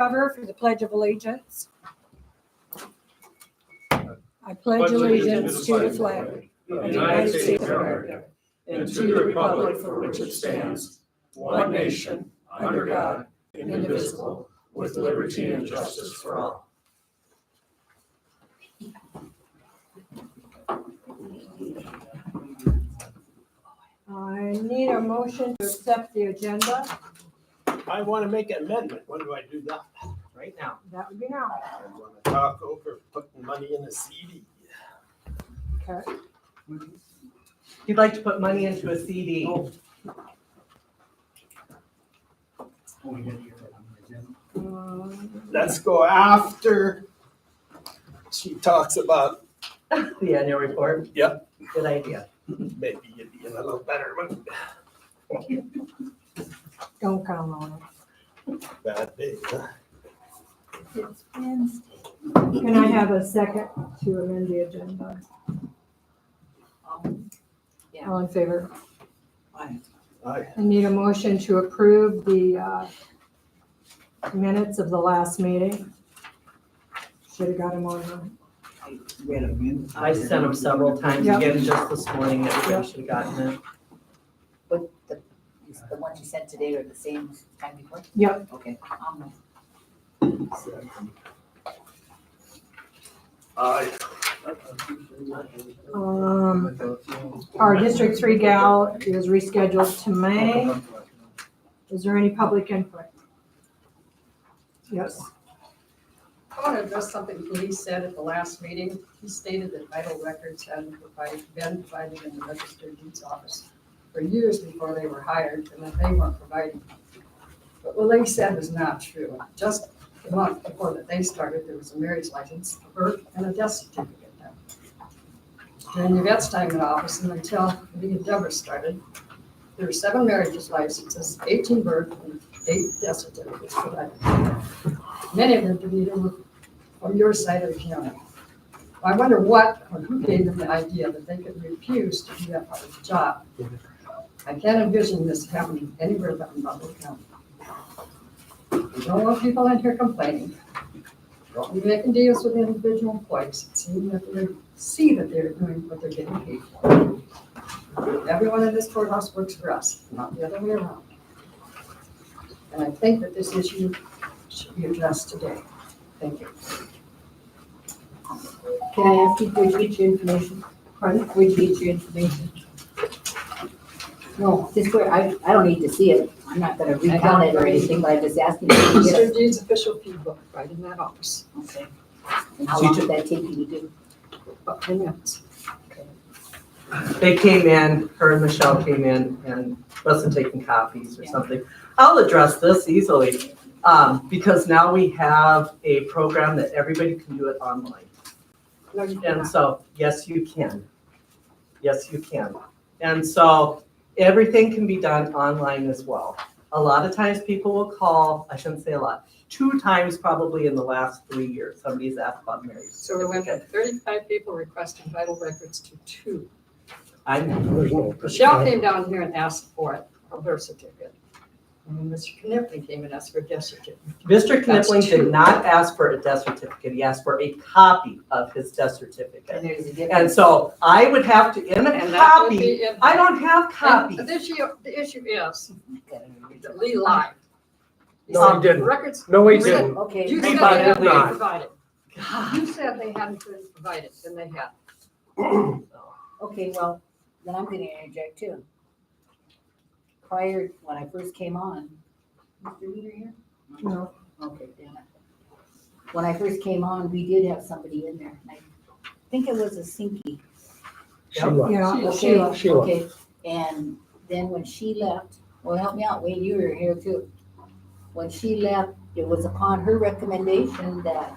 Cover for the Pledge of Allegiance. I pledge allegiance to the flag of the United States of America and to the republic for which it stands, one nation, under God, indivisible, with liberty and justice for all. I need a motion to accept the agenda. I want to make an amendment. When do I do that? Right now. That would be now. I want to talk over putting money in a CD. Okay. You'd like to put money into a CD. Let's go after she talks about, The annual report. Yep. Good idea. maybe you'd be in a little better one. Don't count on Bad day, huh? it. Can I have a second to amend the agenda? Yeah. All in favor? Aye. I need a motion to approve the minutes of the last meeting. Should have got them on. I sent them several times Yep. again just this morning. Everybody should have gotten it. But the ones you sent today are the same time before? Yep. Okay. Aye. Our District 3 gal is rescheduled to May. Is there any public input? Yes. I want to address something Lee said at the last meeting. He stated that vital records hadn't been provided in the registered deeds office for years before they were hired, and that they weren't providing them. But what Lee said was not true. Just a month before that they started, there was a marriage license, a birth, and a death certificate done. During Yvette's time in office and until Lee and Deborah started, there were 7 marriages licenses, 18 birth, and 8 death certificates provided. Many of them were from your side of the county. I wonder what or who gave them the idea that they could refuse to do that part of the job. I can't envision this happening anywhere but in Butler County. We don't want people in here complaining. Don't be making deals with individual employees, see that they're doing what they're getting paid for. Everyone in this courthouse works for us, not the other way around. And I think that this issue should be addressed today. Thank you. Can I ask you where you get your information? Pardon? Where you get your information? No, just where, I don't need to see it. I'm not gonna recount it or anything, but I'm just asking you to get Mr. it. Deeds official fee book right in that office. Okay. And how long did that take you to do? About 10 minutes. They came in, her and Michelle came in and wasn't taking copies or something. I'll address this easily, because now we have a program that everybody can do it online. No, you And cannot. so, yes, you can. Yes, you can. And so everything can be done online as well. A lot of times people will call, I shouldn't say a lot, 2 times probably in the last 3 years, somebody's asked about marriage. So we went from 35 people requesting vital records to 2. I'm, Michelle came down here and asked for it, a birth certificate. And Mr. Knipling came and asked for a death certificate. Mr. That's Knipling did 2. not ask for a death certificate. He asked for a copy of his death And certificate. there's a And difference. so I would have to, in a And that would copy, be in- I don't have And copies. the issue is that Lee lied. He No, he said didn't. Records. No, he you said- didn't. Okay. You He said lied, they hadn't did been not. provided. God. You said they hadn't been provided, then they had. Okay, well, then I'm gonna interject too. Prior, when I first came on, Mr. Leader here? No. Okay, damn it. When I first came on, we did have somebody in there. And I think it was a Sinky. Sheila. Yeah, Okay, Sheila. Sheila. okay. And then when she left, well, help me out, Wayne, you were here too. When she left, it was upon her recommendation that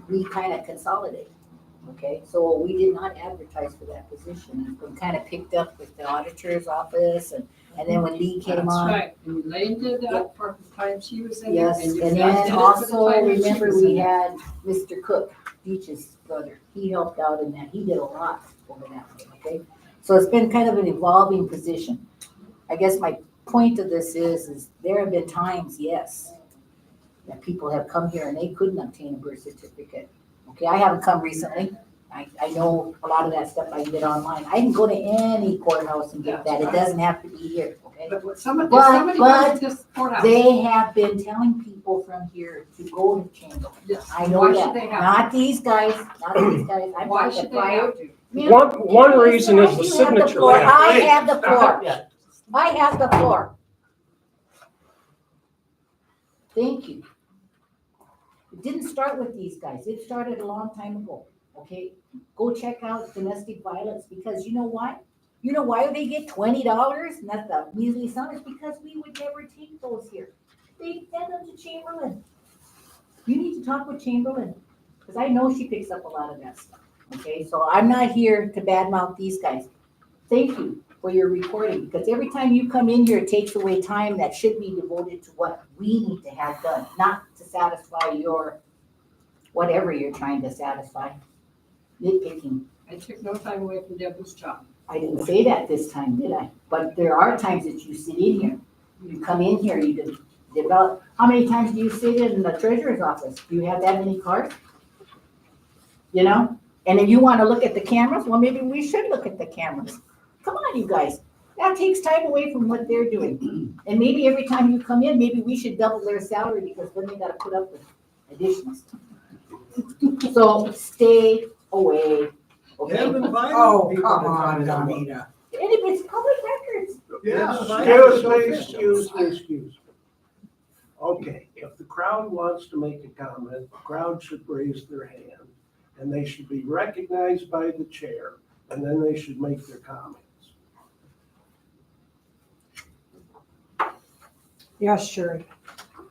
we kind of consolidate. Okay, so we did not advertise for that position. It's been kind of picked up with the auditor's office and then when Lee came That's on. right. And Elaine did that for the time she was in. Yes, you and guys did then it for the also, time that she remember, was in we it. had Mr. Cook, Beach's brother. He helped out in that. He did a lot over that, okay? So it's been kind of an evolving position. I guess my point of this is there have been times, yes, that people have come here and they couldn't obtain a birth certificate. Okay, I haven't come recently. I know a lot of that stuff I can get online. I can go to any courthouse and get that. It doesn't have to be here, okay? But if somebody But- goes to this courthouse. They have been telling people from here to go to Chamberlain. Yes. I know Why that. should they have? Not these guys, not these guys. I'm Why talking should they prior. have to? Ma'am, One reason is the you have signature floor. line. I have the floor. Yeah. I have the floor. Thank you. It didn't start with these guys. It started a long time ago, okay? Go check out domestic violence, because you know why? You know why they get $20 and that's the measly sum? It's because we would never take those here. They send them to Chamberlain. You need to talk with Chamberlain, because I know she picks up a lot of that stuff, okay? So I'm not here to badmouth these guys. Thank you for your reporting, because every time you come in here, it takes away time that should be devoted to what we need to have done, not to satisfy your, whatever you're trying to satisfy. Nitpicking. I took no time away from Deborah's job. I didn't say that this time, did I? But there are times that you sit in here. You come in here, you develop. How many times do you sit in the treasurer's office? Do you have that many cards? You know? And if you want to look at the cameras, well, maybe we should look at the cameras. Come on, you guys. That takes time away from what they're doing. And maybe every time you come in, maybe we should double their salary, because then they gotta put up with additional stuff. So stay away, okay? Have invited Oh, people come to on, come. Anita. And if it's public records, Yeah. Excuse me. Okay, if the crowd wants to make a comment, the crowd should raise their hand, and they should be recognized by the chair, and then they should make their comments. Yes, sure.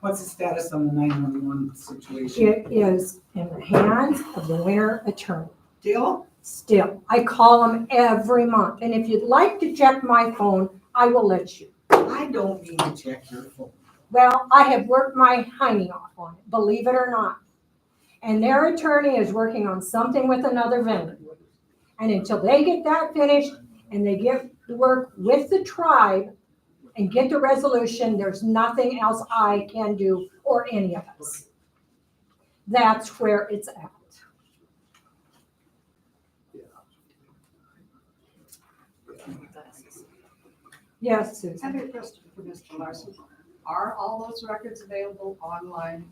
What's the status on the 911 situation? It is in the hands of the winter attorney. Still? Still, I call him every month, and if you'd like to check my phone, I will let you. I don't need to check your phone. Well, I have worked my hiney off on it, believe it or not. And their attorney is working on something with another vendor. And until they get that finished and they get to work with the tribe and get the resolution, there's nothing else I can do, or any of us. That's where it's at. Yes, I have Susan. a question for Mr. Larson. Are all those records available online?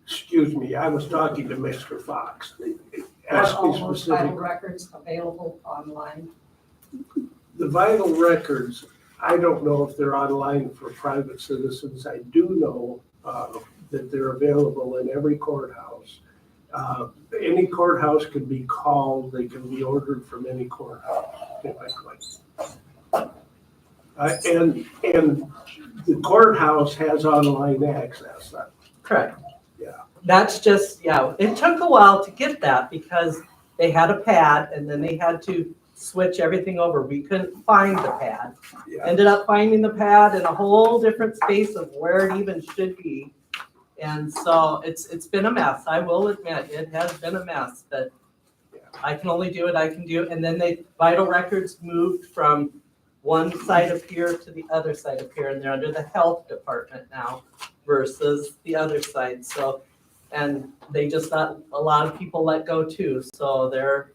Excuse me, I was talking to Mr. Fox. Are Ask all me those vital specific. records available online? The vital records, I don't know if they're online for private citizens. I do know that they're available in every courthouse. Any courthouse can be called, they can be ordered from any courthouse, typically. And the courthouse has online access. Correct. Yeah. That's just, yeah, it took a while to get that because they had a pad and then they had to switch everything over. We couldn't find the pad. Yeah. Ended up finding the pad in a whole different space of where it even should be. And so it's been a mess. I will admit, it has been a mess, but I can only do what I can do. And then vital records moved from one side of here to the other side of here, and they're under the health department now versus the other side. So, and they just got a lot of people let go too. So they're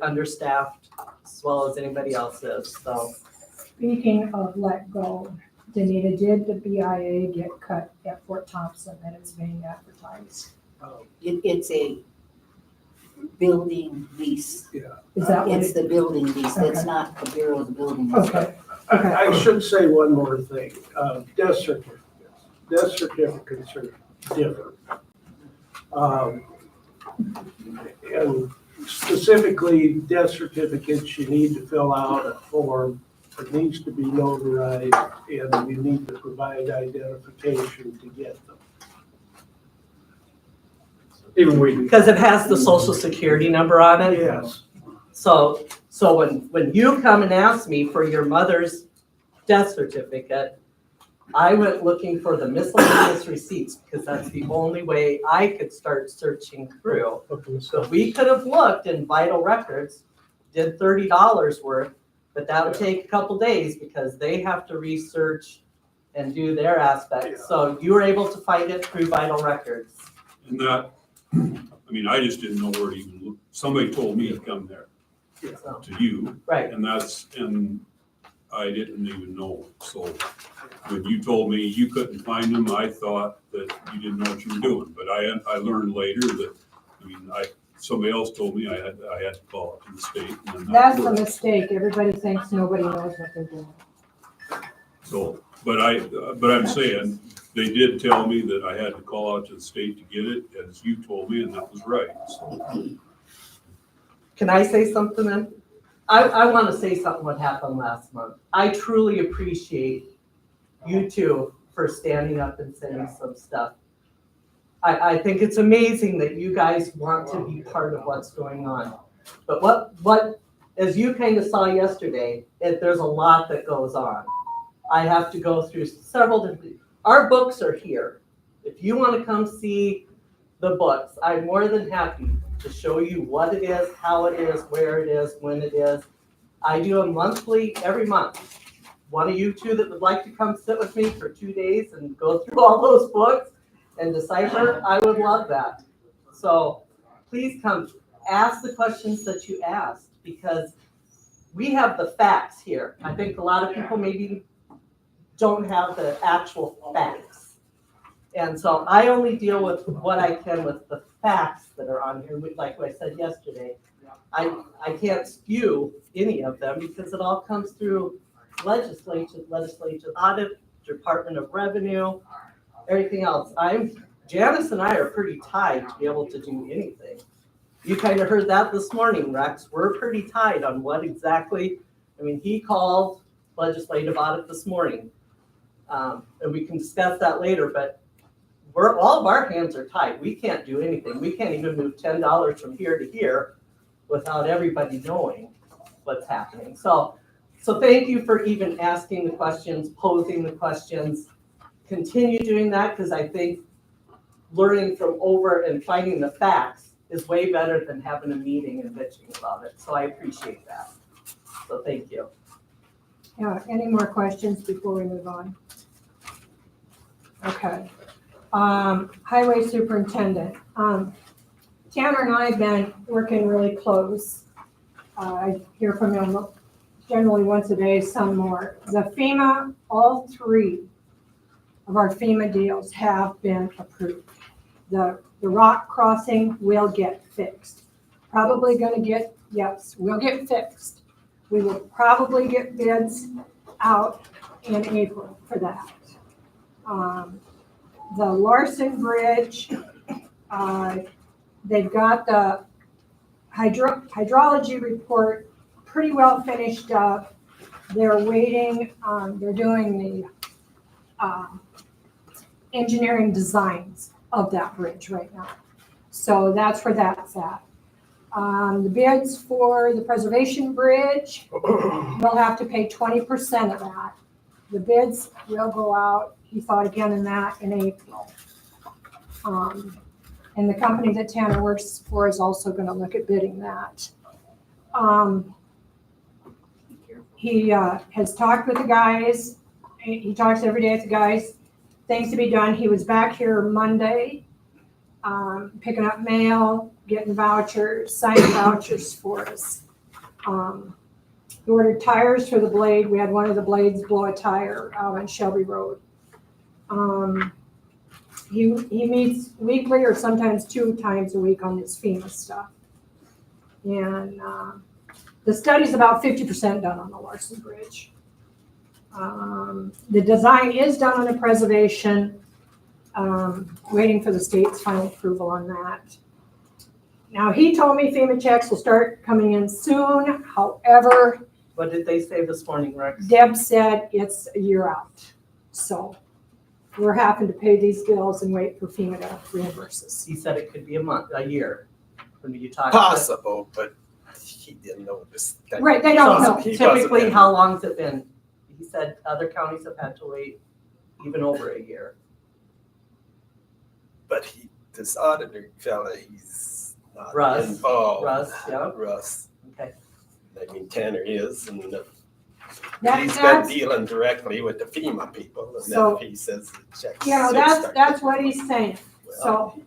understaffed as well as anybody else is. So Speaking of let go, Danita, did the BIA get cut at Fort Thompson and it's being advertised? it's a building lease. Is that what It's it? the building lease. It's Okay. not the Bureau's building. lease. Okay, I should say one more thing. Death certificates. Death certificates are different. And specifically, death certificates, you need to fill out a form. It needs to be notarized, and you need to provide identification to get them. Even we do. because it has the social security number on it. Yes. So when you come and ask me for your mother's death certificate, I went looking for the miscellaneous receipts because that's the only way I could start searching through. So we could have looked in vital records, did $30 worth, but that would take a couple days because they have to research and do their aspect. So you were able to find it through Vital Records. And that, I mean, I just didn't know where to even look. Somebody told me to come there, So, to you, right. and I didn't even know. So when you told me you couldn't find them, I thought that you didn't know what you were doing. But I learned later that, somebody else told me I had to call it to the state. And then That's a worked. mistake. Everybody thinks nobody knows what they're doing. So, but I'm saying, they did tell me that I had to call out to the state to get it, as you told me, and that was right, so. Can I say something then? I want to say something what happened last month. I truly appreciate you two for standing up and saying some stuff. I think it's amazing that you guys want to be part of what's going on. But what, as you kind of saw yesterday, there's a lot that goes on. I have to go through several different, our books are here. If you want to come see the books, I'm more than happy to show you what it is, how it is, where it is, when it is. I do a monthly, every month. One of you two that would like to come sit with me for 2 days and go through all those books and decipher, I would love that. So please come, ask the questions that you asked, because we have the facts here. I think a lot of people maybe don't have the actual facts. And so I only deal with what I can with the facts that are on here. Like I said yesterday, I can't spew any of them because it all comes through legislative audit, Department of Revenue, everything else. Janice and I are pretty tied to be able to do anything. You kind of heard that this morning, Rex. We're pretty tied on what exactly, he called legislative audit this morning. And we can discuss that later, but all of our hands are tied. We can't do anything. We can't even move $10 from here to here without everybody knowing what's happening. So thank you for even asking the questions, posing the questions. Continue doing that, because I think learning from over and finding the facts is way better than having a meeting and bitching about it. So I appreciate that. So thank you. Yeah, any more questions before we move on? Okay. Highway superintendent. Tanner and I have been working really close. I hear from him generally once a day, some more. The FEMA, all 3 of our FEMA deals have been approved. The rock crossing will get fixed. Probably gonna get, yes, will get fixed. We will probably get bids out in April for that. The Larson Bridge, they've got the hydrology report pretty well finished up. They're waiting, they're doing the engineering designs of that bridge right now. So that's where that's at. The bids for the preservation bridge, we'll have to pay 20% of that. The bids will go out, he thought again in that in April. And the company that Tanner works for is also gonna look at bidding that. He has talked with the guys. He talks every day with the guys. Things to be done. He was back here Monday, picking up mail, getting vouchers, signing vouchers for us. He ordered tires for the blade. We had one of the blades blow a tire out on Shelby Road. He meets weekly or sometimes 2 times a week on this FEMA stuff. And the study's about 50% done on the Larson Bridge. The design is done on the preservation, waiting for the state's final approval on that. Now, he told me FEMA checks will start coming in soon. However, What did they say this morning, Rex? Deb said it's a year out. So we're having to pay these bills and wait for FEMA to reimburse us. He said it could be a year. When you talk. Possible, but he didn't know this. Right, they don't know. He wasn't Typically, in. how long's it been? He said other counties have had to wait even over a year. But this auditor fella, he's not Russ. involved. Russ, yeah. Russ. Okay. I mean, Tanner is, and He's been That's, dealing directly with the FEMA people, and So- then he says the checks. yeah, that's what he's saying. Well, So,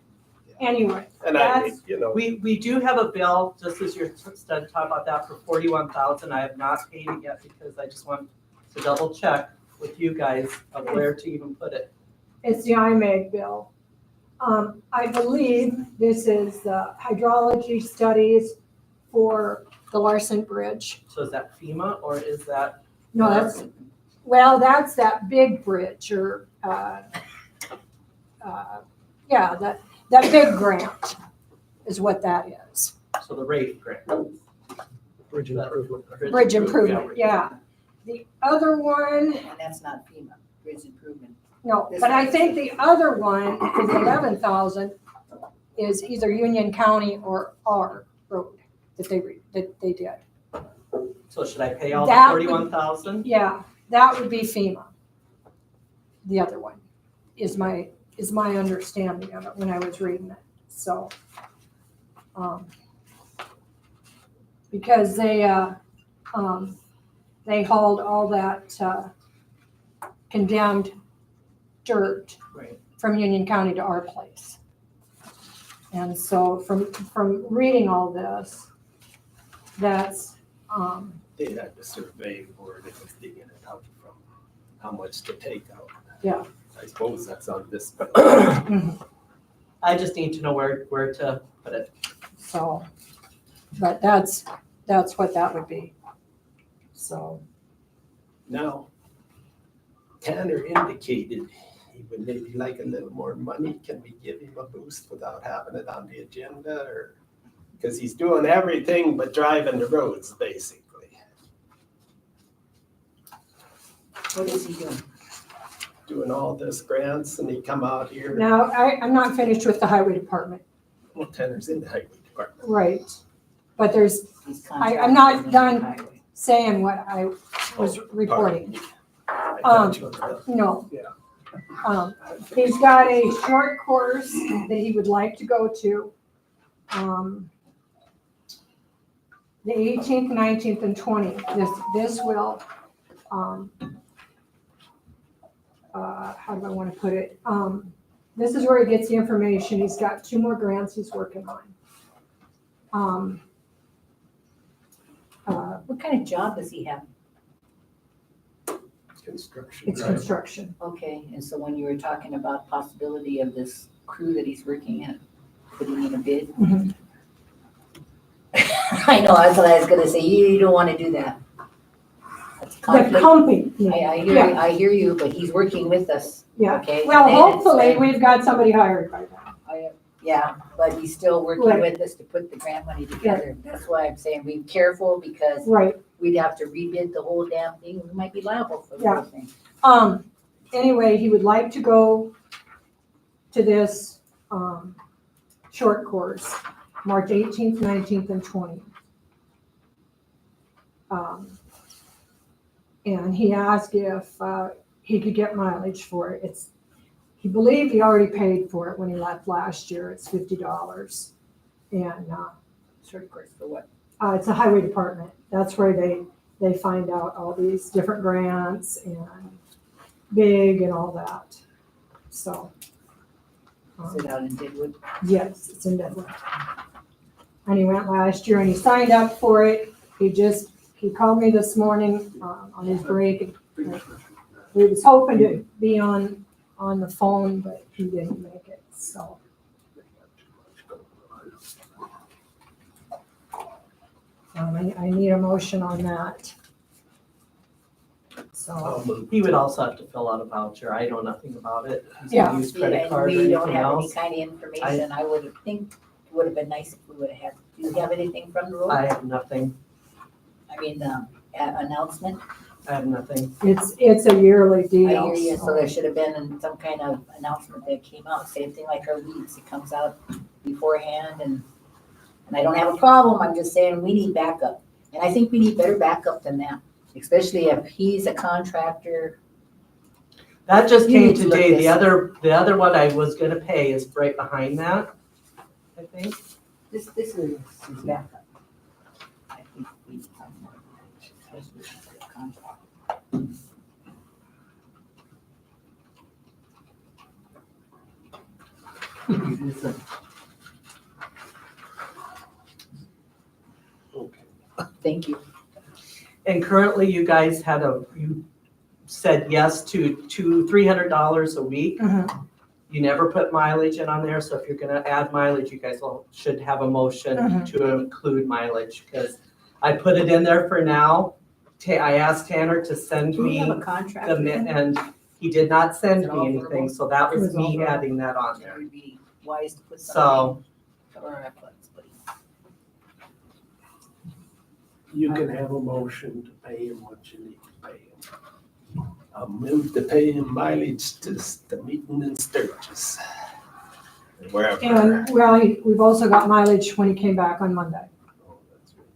anyway, And I, that's- you know, We do have a bill, just as you're starting to talk about that, for 41,000. I have not paid it yet because I just want to double check with you guys of where to even put it. it's the IMAG bill. I believe this is the hydrology studies for the Larson Bridge. So is that FEMA or is that? No, that's that big bridge or, yeah, that big grant is what that is. So the rate grant. bridge improvement. Bridge improvement, yeah. The other one, And that's not FEMA, bridge improvement. no, but I think the other one for the 11,000 is either Union County or our road that they did. So should I pay all the That would- 41,000? Yeah, that would be FEMA. The other one is my understanding of it when I was reading it, so. Because they hauled all that, condemned dirt Right. from Union County to our place. And so from reading all this, that's, They had to survey where they was digging it out from, how much to take out. Yeah. I suppose that's on this, but I just need to know where to put it. so, but that's what that would be. So, now Tanner indicated he would maybe like a little more money. Can we give him a boost without having it on the agenda, or? Because he's doing everything but driving the roads, basically. What is he doing? Doing all this grants, and he come out here. now, I'm not finished with the highway department, Well, Tanner's in the highway department. right? But there's He's I'm not contracted with the done. highway. saying what I was reporting. I thought you were- No. Yeah. He's got a short course that he would like to go to. The 18th, 19th, and 20th. This will, how do I want to put it? This is where he gets the information. He's got 2 more grants he's working on. What kind of job does he have? Construction. It's construction. Okay, and so when you were talking about possibility of this crew that he's working at, putting in a bid? Mhm. I know, that's what I was gonna say, you don't wanna do that. That's The conflict. company. I hear you, but he's working with us, Yeah. okay? Well, And then it's hopefully, like- we've got somebody hired by then. Yeah, but he's still working Right. with us to put the grant money together. That's why I'm saying be careful, because Right. we'd have to rebid the whole damn thing, we might be liable for the Yeah. whole thing. Anyway, he would like to go to this, short course, March 18th, 19th, and 20th. And he asked if, he could get mileage for it. He believed he already paid for it when he left last year. It's $50. And, Short course for what? it's a highway department. That's where they find out all these different grants and big and all that. So. Sit out in Deadwood. Yes, it's in Deadwood. And he went last year and he signed up for it. He called me this morning on his break. He was hoping to be on the phone, but he didn't make it, so. I need a motion on that. So, I'll move. He would also have to fill out a voucher. I know nothing about it. He's Yeah. gonna use credit And card or we don't anything have any else. kind of information, I would think it would have been nice if we would have had, do you have anything from the road? I have nothing. I mean, announcement? I have nothing. it's a yearly I deal. hear you, so there should have been some kind of announcement that came out, same thing like our weeds, it comes out beforehand, and I don't have a problem, I'm just saying we need backup. And I think we need better backup than that, especially if he's a contractor. That just You came need to look today. this. The other one I was gonna pay is right behind that, I think. This is his backup. I think we need some more, especially if he's a contractor. Okay. Thank you. And currently you guys you said yes to $300 a week. Mhm. You never put mileage in on there, so if you're gonna add mileage, you guys should have a motion Mhm. to include mileage, because I put it in there for now. I asked Tanner to send Do we have me a contract the, with them? and he did not send Is it all me anything, verbal? so that It was was all me verbal. adding that on It there. would be wise to put So, something, cover our funds, buddy. You can have a motion to pay him what you need to pay him. I'll move to pay him mileage to the meeting in Sturgis. Wherever. And, well, we've also got mileage when he came back on Monday. Oh, that's right.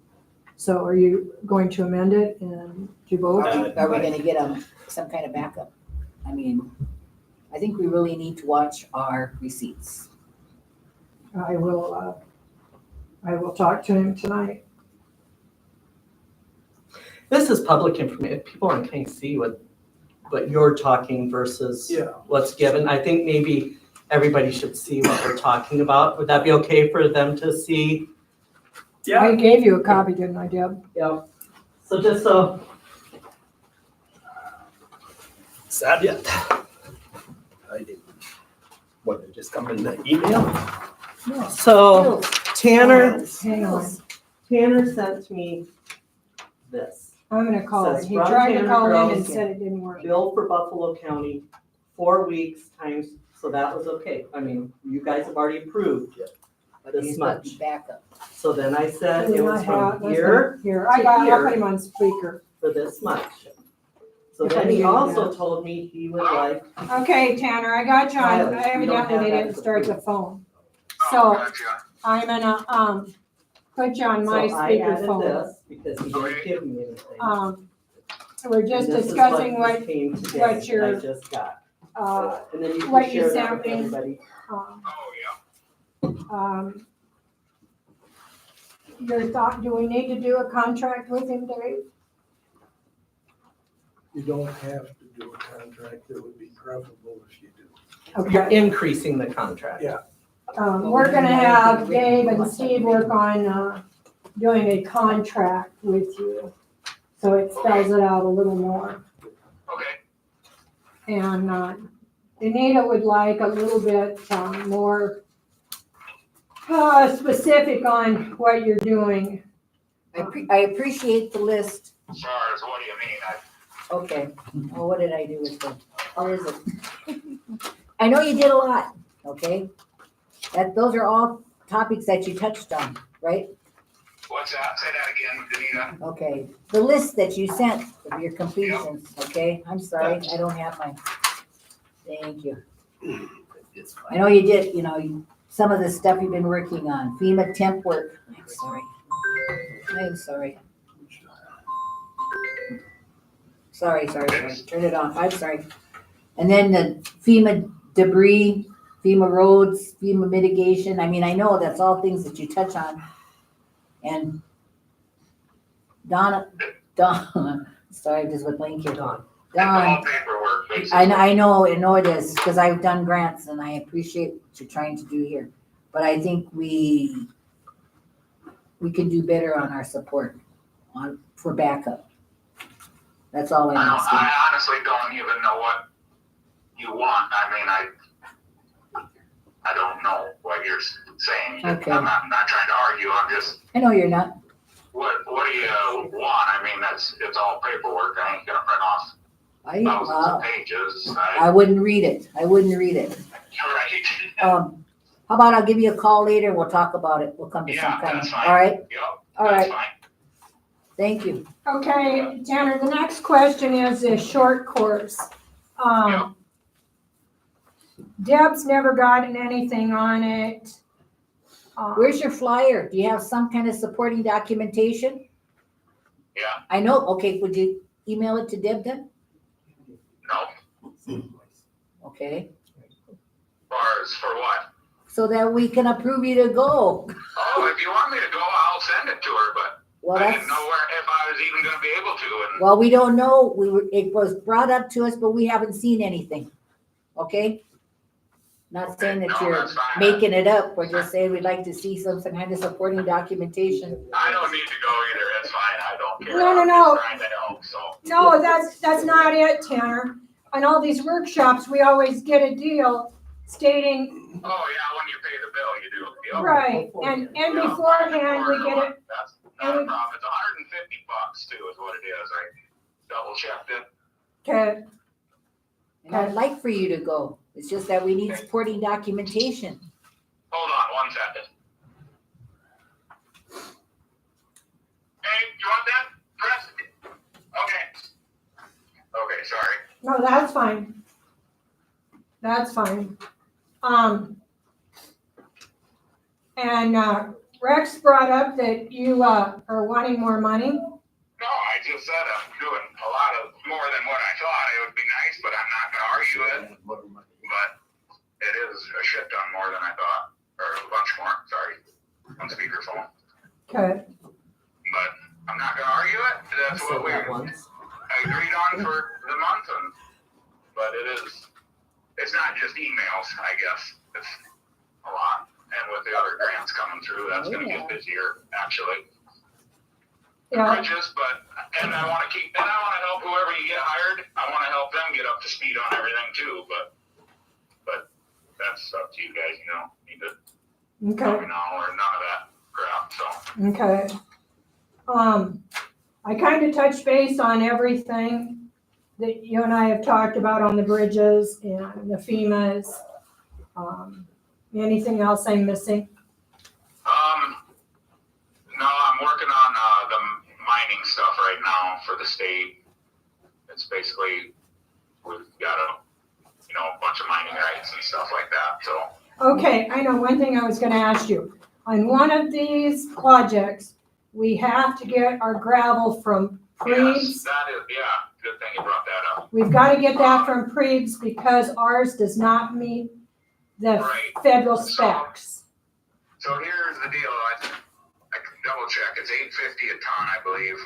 So are you going to amend it and do both? Are we gonna get some kind of backup? I mean, I think we really need to watch our receipts. I will talk to him tonight. this is public information, people can't see what you're talking versus Yeah. what's given. I think maybe everybody should see what we're talking about. Would that be okay for them to see? I gave you a copy, didn't I, Deb? Yeah. So just so, Sad yet? I didn't. What, did it just come in the email? so Tanner Hang on. sent me this. I'm gonna call it. Says He from tried to Tanner call in and Girls. said it didn't work. Bill for Buffalo County, 4 weeks times, so that was okay. I mean, you guys have already approved But this he's much. putting Backup. So then I said it Didn't was I from have- here Here, I put him on speaker. for this much. So If I then he do also that. told me he would like, Okay, Tanner, I got you on, Mileage. You don't evidently have they that didn't to start the prove. phone. So I'm gonna, put you on so my I added speakerphone. this because he didn't give me anything. We're just And this is discussing just what, came today, what you're- I just got. uh, And then you what can you share that sent with me. everybody. Your thought, do we need to do a contract with him, Dave? You don't have to do a contract. It would be preferable if you do. You're Okay. increasing the contract. Yeah. We're gonna have Dave and Steve work on, doing a contract with you. So it spells it out a little more. Okay. And, Anita would like a little bit, more, specific on what you're doing. I appreciate the list. As far as what do you mean? Okay, well, what did I do with them? How is it? I know you did a lot, okay? Those are all topics that you touched on, right? What's that? Say that again, Danita. Okay, the list that you sent of your completions, okay? I'm sorry, I don't have mine. Thank you. It's I fine. know you did, some of the stuff you've been working on, FEMA temp work. I'm sorry. I'm sorry. Sorry. Turn it off. I'm sorry. And then the FEMA debris, FEMA roads, FEMA mitigation. I mean, I know that's all things that you touch on. And Donna, sorry, I just went blank here. Don. It's all Don, paperwork, basically. I know it is, because I've done grants and I appreciate what you're trying to do here. But I think we can do better on our support for backup. That's all I'm asking. I honestly don't even know what you want. I mean, I don't know what you're saying. Okay. I'm not trying to argue. I'm just, I know you're not. what do you want? I mean, it's all paperwork. I ain't gonna print off thousands Well, of pages. I wouldn't read it. Right. How about I'll give you a call later and we'll talk about it. We'll come to some Yeah, kind of, that's fine. all right? Yep, All that's right, fine. thank you. Okay, Tanner, the next question is a short course. Yeah. Deb's never gotten anything on it. Where's your flyer? Do you have some kind of supporting documentation? Yeah, I know, okay, would you email it to Deb then? no. Okay, For what? so that we can approve you to go. Oh, if you want me to go, I'll send it to her, but Well, I that's, didn't know if I was even gonna be able to, and well, we don't know. It was brought up to us, but we haven't seen anything. Okay? Not saying that No, you're that's fine. making it up, we're just saying we'd like to see some kind of supporting documentation. I don't need to go either, it's fine, I don't care. No, no, I'm no. just trying to help, so. No, that's not it, Tanner. On all these workshops, we always get a deal stating, Oh, yeah, when you pay the bill, you do. Yep. right, and Yeah, beforehand, we get it. That's and not a we- problem, it's $150 too is what it is, I double checked it. Okay, And I'd like for you to go, it's just that we need supporting documentation. Hold on 1 second. Hey, you want that, Chris? Okay. Okay, sorry. no, that's fine. That's fine. And Rex brought up that you are wanting more money. No, I just said I'm doing a lot of more than what I thought. It would be nice, but I'm not gonna argue it. But it is a shit ton more than I thought, or a bunch more, sorry, on speakerphone. Okay, But I'm not gonna argue it. That's what we once. agreed on for the month, and but it's not just emails, I guess. It's a lot, and with the other grants coming through, that's gonna get busier, actually. yeah, Bridges, and I wanna help whoever you get hired. I wanna help them get up to speed on everything too, but that's up to you guys, you know, need to tell okay, me now or none of that crap, so. okay. I kind of touched base on everything that you and I have talked about on the bridges and the FEMAs. Anything else I'm missing? No, I'm working on the mining stuff right now for the state. It's basically, we've got a bunch of mining rights and stuff like that, so. Okay, I know one thing I was gonna ask you. On one of these projects, we have to get our gravel from Yes, Preebs. that is, yeah, good thing you brought that up. We've gotta get that from Preebs because ours does not meet the Right. federal specs. So here's the deal, I can double check, it's $8.50 a ton, I believe.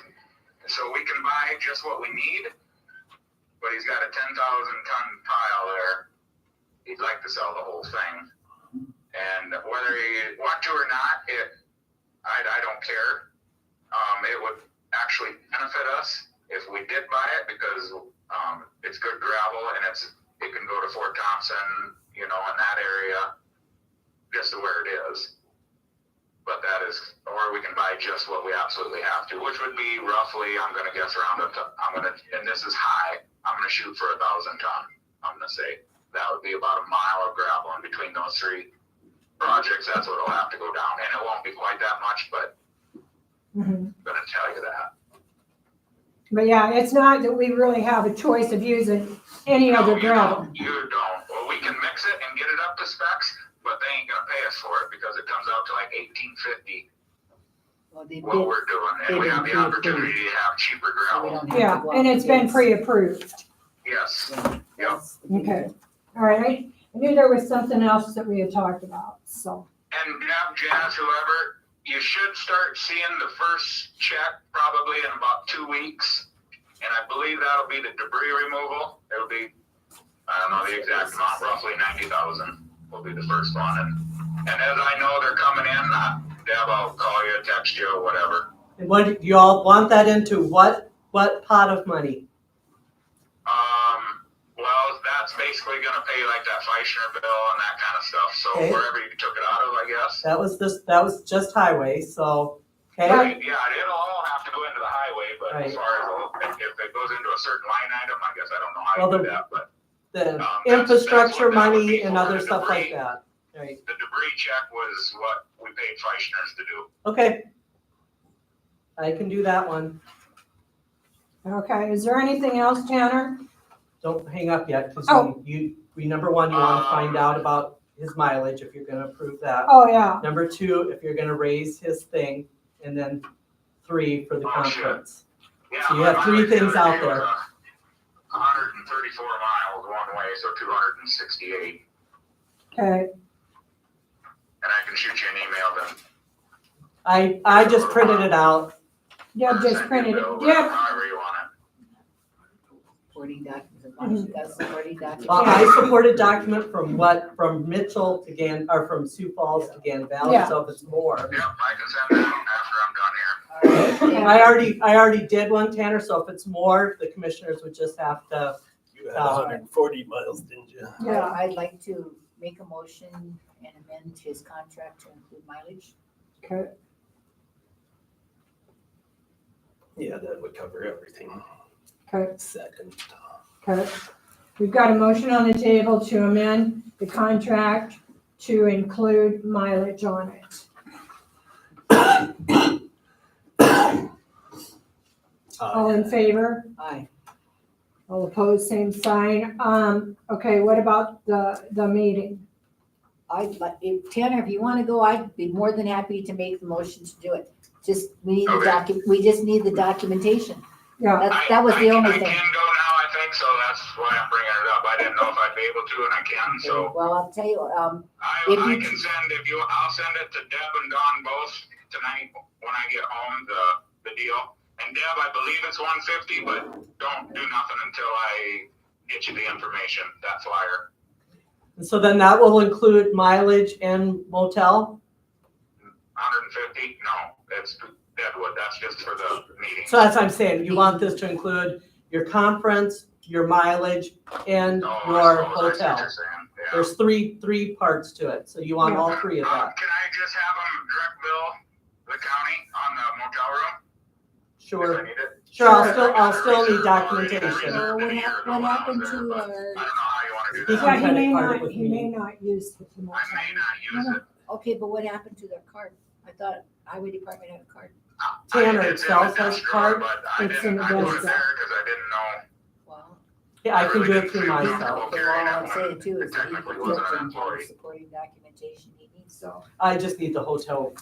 So we can buy just what we need, but he's got a 10,000 ton pile there. He'd like to sell the whole thing. And whether he want to or not, I don't care. It would actually benefit us if we did buy it because it's good gravel and it can go to Fort Thompson, in that area, just to where it is. But or we can buy just what we absolutely have to, which would be roughly, I'm gonna guess and this is high, I'm gonna shoot for 1,000 ton. I'm gonna say that would be about a mile of gravel in between those three projects. That's what it'll have to go down, and it won't be quite that much, but Mhm. I'm gonna tell you that. But yeah, it's not that we really have a choice of using any other gravel. You don't. Well, we can mix it and get it up to specs, but they ain't gonna pay us for it because it comes out to like $18.50 Well, they what did, we're doing, they've and we been have the pre-approved. opportunity to have cheaper so we gravel. don't have to Yeah, go out and it's been against- pre-approved. Yes. Yeah, Yep. that's- Okay, all right. I knew there was something else that we had talked about, so. And Deb, Jazz, whoever, you should start seeing the first check probably in about 2 weeks. And I believe that'll be the debris removal. It'll be, I don't know the exact amount, roughly 90,000 will be the first one. And as I know they're coming in, Deb, I'll call you, text you, or whatever. And what, do you all want that into what pot of money? Well, that's basically gonna pay like that Fleischner bill and that kind of stuff. So Okay. wherever you took it out of, I guess. That was just highway, so, okay? Right, yeah, it'll all have to go into the highway, but as Right. far as if it goes into a certain line item, I guess I don't know how Well, you do the- that, but The that's infrastructure what that would be money and for, other the stuff like debris. that, right? the debris check was what we paid Fleischner's to do. Okay. I can do that one. Okay, is there anything else, Tanner? Don't hang up yet, because Oh. number one, you wanna find out about his mileage, if you're gonna approve that. Oh, yeah, Number two, if you're gonna raise his thing, and then 3 for the Oh, shit. conference. Yeah, So you have my 3 mileage the things other out day was, there. 134 miles one way, so 268, okay. and I can shoot you an email then. I just printed it out. Deb or just send you printed a bill, it. Deb, However you want it. supporting documents, as long as you got supporting document. Well, I supported document from Mitchell to or from Sioux Falls to Gan Valley, Yeah. so if it's more. Yep, I can send that after I'm done here. I already did one, Tanner, so if it's more, the commissioners would just have to, You had 140 miles, didn't you? Yeah. I'd like to make a motion and amend his contract to include mileage. Okay, Yeah, that would cover everything. okay, Second. okay. We've got a motion on the table to amend the contract to include mileage on it. All in favor? Aye. All opposed, same sign. Okay, what about the meeting? I'd like, if Tanner, if you wanna go, I'd be more than happy to make the motion to do it. Just, we need the we just need the documentation. Yeah, That was the only I thing. can go now, I think, so that's why I'm bringing it up. I didn't know if I'd be able to, and I can, so. Well, I'll tell you, I If can you- send, I'll send it to Deb and Don both tonight when I get home, the deal. And Deb, I believe it's 150, but don't do nothing until I get you the information, that flyer. and so then that will include mileage and motel? 150? No, it's Deadwood, that's just for the meeting. So that's what I'm saying, you want this to include your conference, your mileage, and Oh, I your suppose I see what hotel. you're saying, yeah. There's three parts to it, so you want all three of that. Can I just have them direct bill the county on the motel room? If I Sure, need it? sure, I'll still need documentation. what happened to I our, don't know how you wanna do He that. yeah, he credit may card not, it with he may me. not use the I may not use it. okay, but what happened to their card? I thought highway department had a card. Tanner It's in itself the has desk drawer, card. But I It's in didn't, the I put desk it there because I didn't know. Wow. Yeah, I can really do it didn't through feel myself. comfortable Okay, carrying well, it I'm when saying too, it is that he technically can wasn't flip an into the employee. supporting documentation he needs, so. I just need the hotel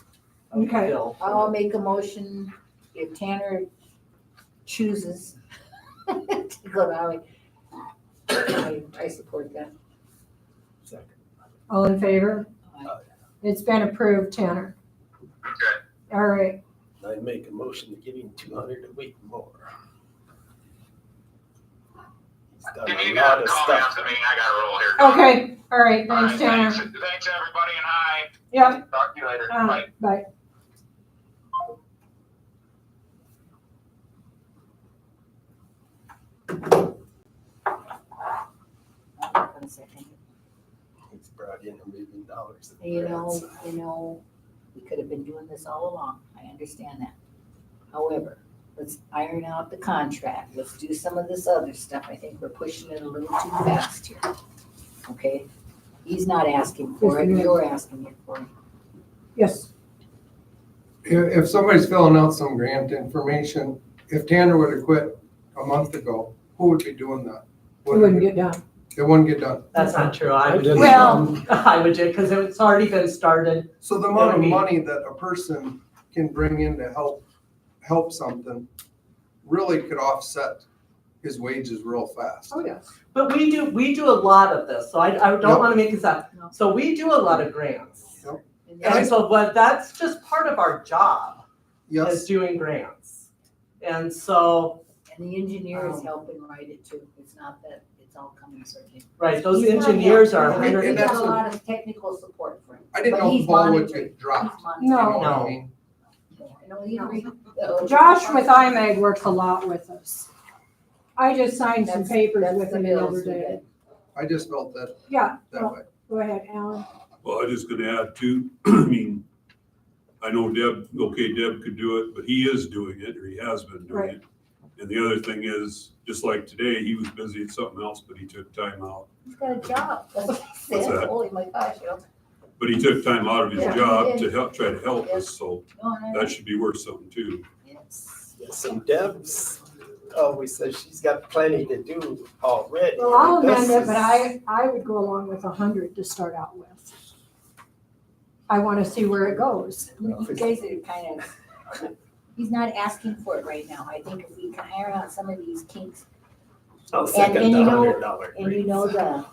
Okay. bill. I'll make a motion if Tanner chooses to go to highway. I support that. Second. All in favor? Aye. It's been approved, Tanner. Okay. All right, I'd make a motion to give him 200 a week more. He's done If you a lot gotta of call me stuff. after the meeting, I gotta roll here. okay, all right, All thanks, right, Tanner. Thanks, everybody, and hi. Yep, Talk to you later. Bye. bye. Hold on a second. He's brought in $1 million. You know, we could have been doing this all along. I understand that. However, let's iron out the contract. Let's do some of this other stuff. I think we're pushing it a little too fast here. Okay? He's not asking for it, you're asking it for it. Yes, If somebody's filling out some grant information, if Tanner would have quit a month ago, who would be doing that? it wouldn't get done. It wouldn't get done. That's not true, I would, Well, I would do, because it's already been started. So the amount of I mean- money that a person can bring in to help something really could offset his wages real fast. oh, yes. But we do a lot of this, so I don't Yep. wanna make this up. No. So we do a lot of grants. And And so, but that's just part of our job, is Yes, doing grants. And so, the engineer is helping write it too. It's not that it's all coming certainly. right, those He's not engineers are helping. And He's that's got a what- lot of technical support for him. I didn't But know he's the ball would monitoring. get dropped. He's monitoring. You know what No. I mean? No, he agreed. Josh with IMAG works a lot with us. I just signed some That's- papers that's with the him the bills other we day. get. I just felt that Yeah, way. go ahead, Alan. Well, I'm just gonna add too, I mean, I know Deb could do it, but he is doing it, or he has been doing Right. it. And the other thing is, just like today, he was busy at something else, but he took time out. He's got a job. That's what I What's said. that? Holy my gosh, you know. But he took time out of his Yeah, he job did. to try to help us, so No, no, that should be worth something too. yes. Yes, and Deb's always says she's got plenty to do already. Well, I'll amend This it, but is- I would go along with 100 to start out with. I want to see where it goes. You guys are kind of, he's not asking for it right now. I think if we can iron out some of these kinks, I'll second and the you know- $100. and you know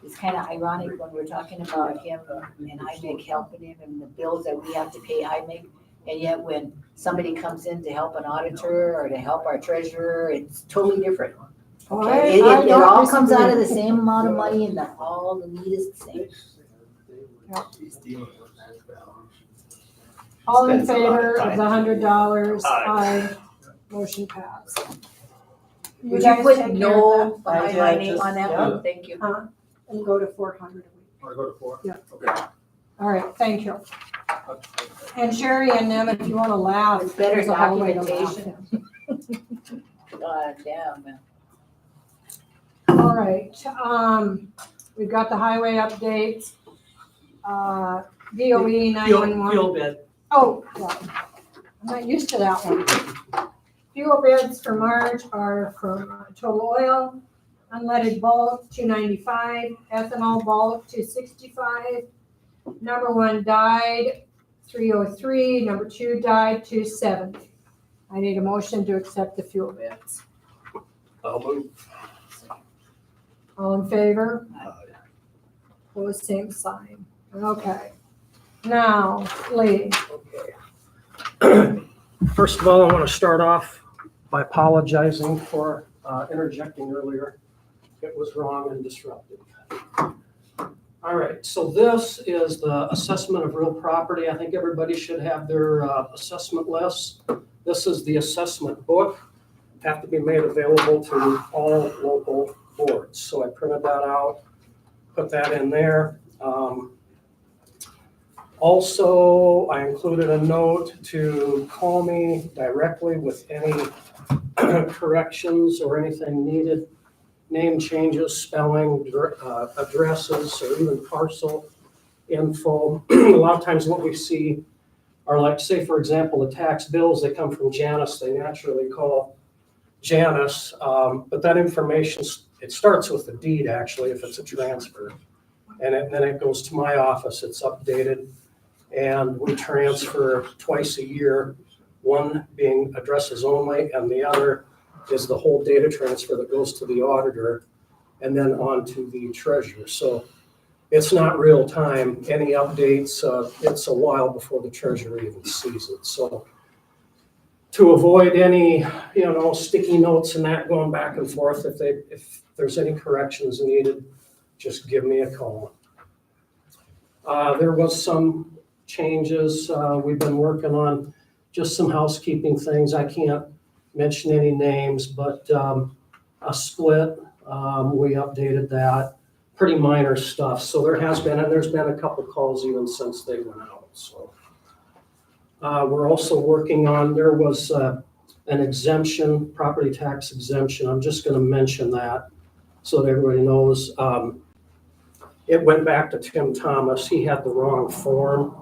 it's kind of ironic when we're talking about him and IMEG helping him and the bills that we have to pay IMEG. And yet when somebody comes in to help an auditor or to help our treasurer, it's totally different. Okay, it all comes out of the same amount of money and all the need is the same. He's dealing with that value. All in Spends a lot of favor of time. the $100? Aye. Aye. Motion passed. Would guys you put take care no of behind I my did, name just- on that yeah. one? Thank you. that? And go to 400 a week. Want to go to 4? Yeah. Okay. All right, thank you. And Sherry and them, if you want to laugh. It's better there's a whole way to laugh. documentation. God damn, man. All right, we've got the highway updates. DOE 911. Fuel bid. Oh, yeah. I'm not used to that one. Fuel bids for March are from Total Oil, unleaded bulk $2.95, ethanol bulk $2.65. Number 1 dyed $3.03, number 2 dyed $2.70. I need a motion to accept the fuel bids. I'll move. All in favor? Opposed, same sign. Okay. Now, Lee. First of all, I want to start off by apologizing for interjecting earlier. It was wrong and disruptive. All right, so this is the assessment of real property. I think everybody should have their assessment lists. This is the assessment book. Have to be made available to all local boards. So I printed that out, put that in there. Also, I included a note to call me directly with any corrections or anything needed, name changes, spelling, addresses, or even parcel info. A lot of times what we see are like, say, for example, the tax bills, they come from Janus, they naturally call Janus, but that information, it starts with the deed actually, if it's a transfer. And then it goes to my office, it's updated. And we transfer twice a year, one being addresses only, and the other is the whole data transfer that goes to the auditor and then on to the treasurer. So it's not real time. Any updates, it's a while before the treasurer even sees it. So to avoid any, sticky notes and that going back and forth, if there's any corrections needed, just give me a call. There was some changes. We've been working on just some housekeeping things. I can't mention any names, but a split, we updated that. Pretty minor stuff. So there's been a couple calls even since they went out. So we're also working on, there was an exemption, property tax exemption. I'm just going to mention that so that everybody knows. It went back to Tim Thomas. He had the wrong form.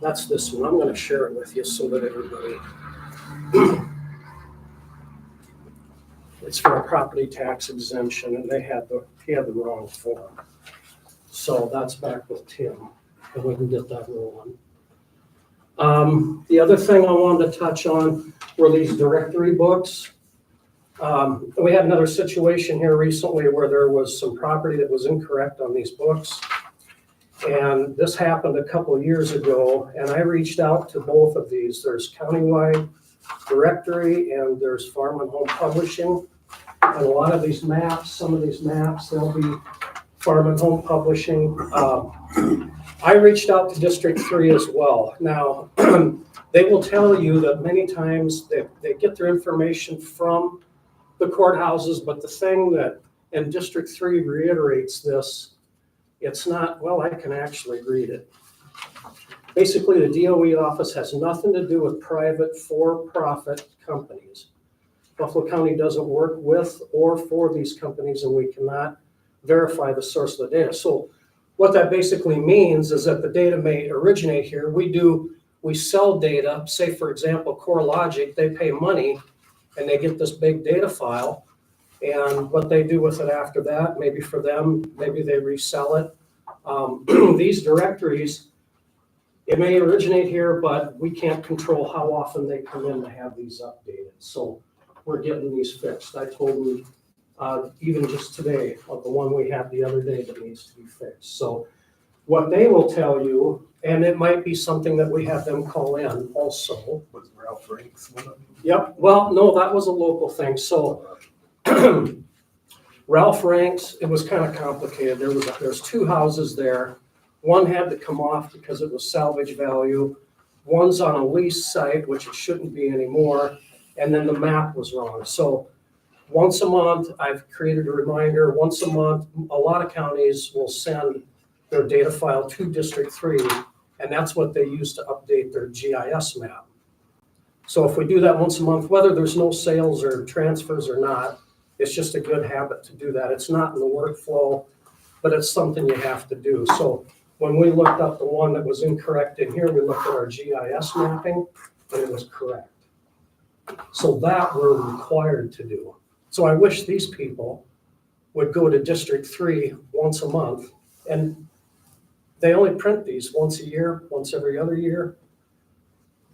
That's this one. I'm going to share it with you so that everybody. It's for a property tax exemption, and he had the wrong form. So that's back with Tim, and we can get that rolling. The other thing I wanted to touch on were these directory books. We had another situation here recently where there was some property that was incorrect on these books. And this happened a couple of years ago, and I reached out to both of these. There's Countywide Directory and there's Farm and Home Publishing. And a lot of these maps, some of these maps, they'll be Farm and Home Publishing. I reached out to District 3 as well. Now, they will tell you that many times they get their information from the courthouses, but the thing that, and District 3 reiterates this, it's not, well, I can actually read it. Basically, the DOE office has nothing to do with private for-profit companies. Buffalo County doesn't work with or for these companies, and we cannot verify the source of the data. So what that basically means is that the data may originate here. We sell data, say for example, CoreLogic, they pay money and they get this big data file. And what they do with it after that, maybe for them, maybe they resell it. These directories, it may originate here, but we can't control how often they come in to have these updated. So we're getting these fixed. I told them even just today of the one we had the other day that needs to be fixed. So what they will tell you, and it might be something that we have them call in also. Was Ralph Ranks one of them? Yep, well, no, that was a local thing. So Ralph Ranks, it was kind of complicated. There's two houses there. One had to come off because it was salvage value. One's on a lease site, which it shouldn't be anymore. And then the map was wrong. So once a month, I've created a reminder. Once a month, a lot of counties will send their data file to District 3, and that's what they use to update their GIS map. So if we do that once a month, whether there's no sales or transfers or not, it's just a good habit to do that. It's not in the workflow, but it's something you have to do. So when we looked up the one that was incorrect in here, we looked at our GIS mapping, and it was correct. So that we're required to do. So I wish these people would go to District 3 once a month, and they only print these once a year, once every other year.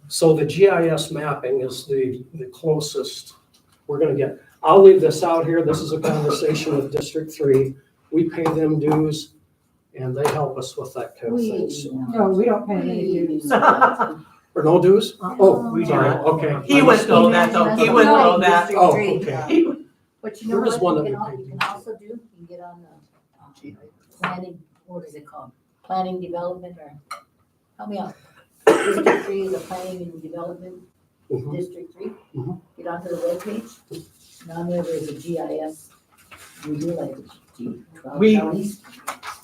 So the GIS mapping is the closest we're gonna get. I'll leave this out here. This is a conversation with District 3. We pay them dues, and they help us with that kind of thing. So- No, we don't pay any dues. Or no dues? Oh, We sorry, don't. okay. He wouldn't know that, though. He wouldn't know that. District Oh, three. okay. But you know There is what, one you that can, we you paid. can also do, you can get on the planning, what is it called? Planning development, or, help me out. District 3 is a planning and development, Mhm. District 3. Mhm. Get onto the webpage, and on there, there's a GIS. We do like 12 We- counties,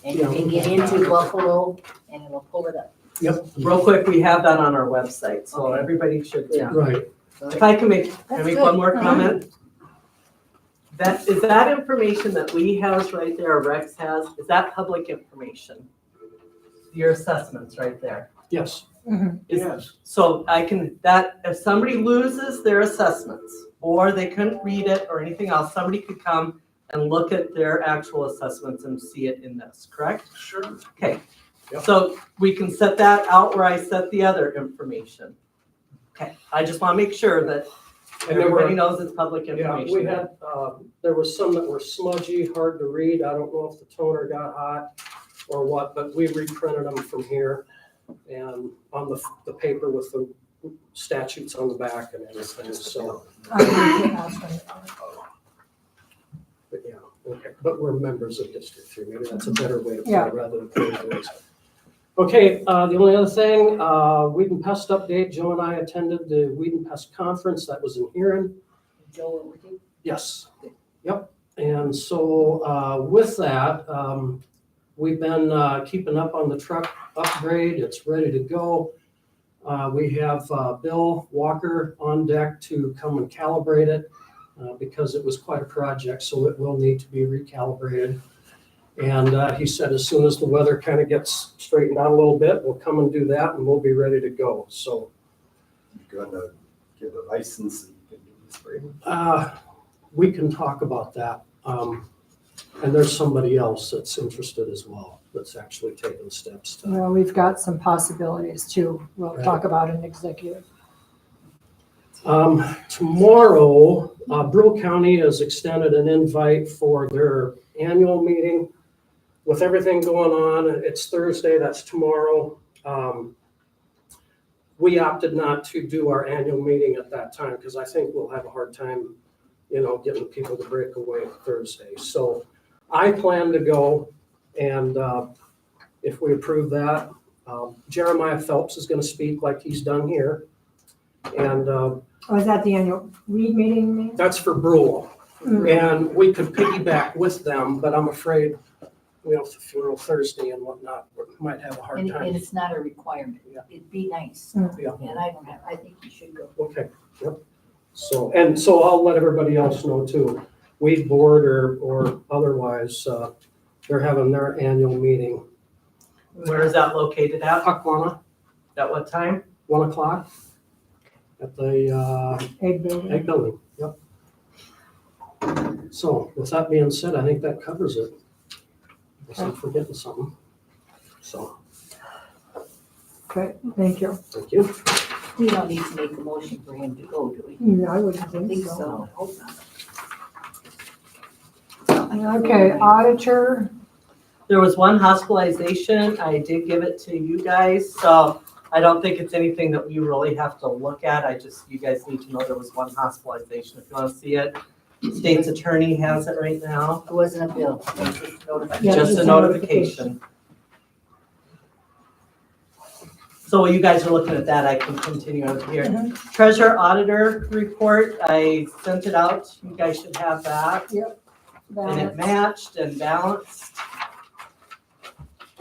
and you can get into Buffalo, and it'll pull it up. Yep, Real quick, we have that on our website, so Okay. everybody should, right. If I can make That's one good. more comment? Is that information that Lee has right there, or Rex has, is that public information? Your assessments right there. Yes. Is- Yes. So if somebody loses their assessments, or they couldn't read it or anything else, somebody could come and look at their actual assessments and see it in this, correct? Sure. Okay, Yep. so we can set that out where I set the other information. Okay, I just want to make sure that And there were- everybody knows it's public Yeah, information. we had, there was some that were smudgy, hard to read. I don't know if the toner got hot or what, but we reprinted them from here and on the paper with the statutes on the back and everything, so, but yeah, okay. But we're members of District 3, maybe that's a better way to put Yeah. it rather than putting it. Okay, the only other thing, Weed and Pest update, Joe and I attended the Weed and Pest Conference, that was in Huron. Joe, went with you? Yes, yep. And so with that, we've been keeping up on the truck upgrade. It's ready to go. We have Bill Walker on deck to come and calibrate it because it was quite a project, so it will need to be recalibrated. And he said as soon as the weather kind of gets straightened out a little bit, we'll come and do that and we'll be ready to go. So You're gonna get a license and you can do the spring. we can talk about that. And there's somebody else that's interested as well, that's actually taking steps to. Well, we've got some possibilities too. We'll Right. talk about in executive. Tomorrow, Brule County has extended an invite for their annual meeting. With everything going on, it's Thursday, that's tomorrow. We opted not to do our annual meeting at that time because I think we'll have a hard time, getting people to break away Thursday. So I plan to go, and if we approve that, Jeremiah Phelps is going to speak like he's done here. And Oh, is that the annual weed meeting? that's for Brule. Mm. And we could piggyback with them, but I'm afraid, the funeral Thursday and whatnot, we might have a hard And time. it's not a requirement. Yeah. It'd be nice. Mm. Yeah. And I think you should go. Okay, yep. So I'll let everybody else know too. Weed board or otherwise, they're having their annual meeting. Where is that located at? Tuckwama, At what time? 1 o'clock at the Egg building. Egg Building, yep. So with that being said, I think that covers it. Unless I'm forgetting something. So, Okay, thank you. thank you. We don't need to make a motion for him to go, do we? I wouldn't I think think so. so. I hope not. Okay, auditor, There was one hospitalization. I did give it to you guys, so I don't think it's anything that we really have to look at. You guys need to know there was one hospitalization. If you want to see it, State's attorney has it right now, It wasn't a bill. It was just notified. Yeah, just just a a notification. So while you guys are looking at that, I can continue over here. Treasurer auditor report, I sent it out, you guys should have that. And it matched and balanced.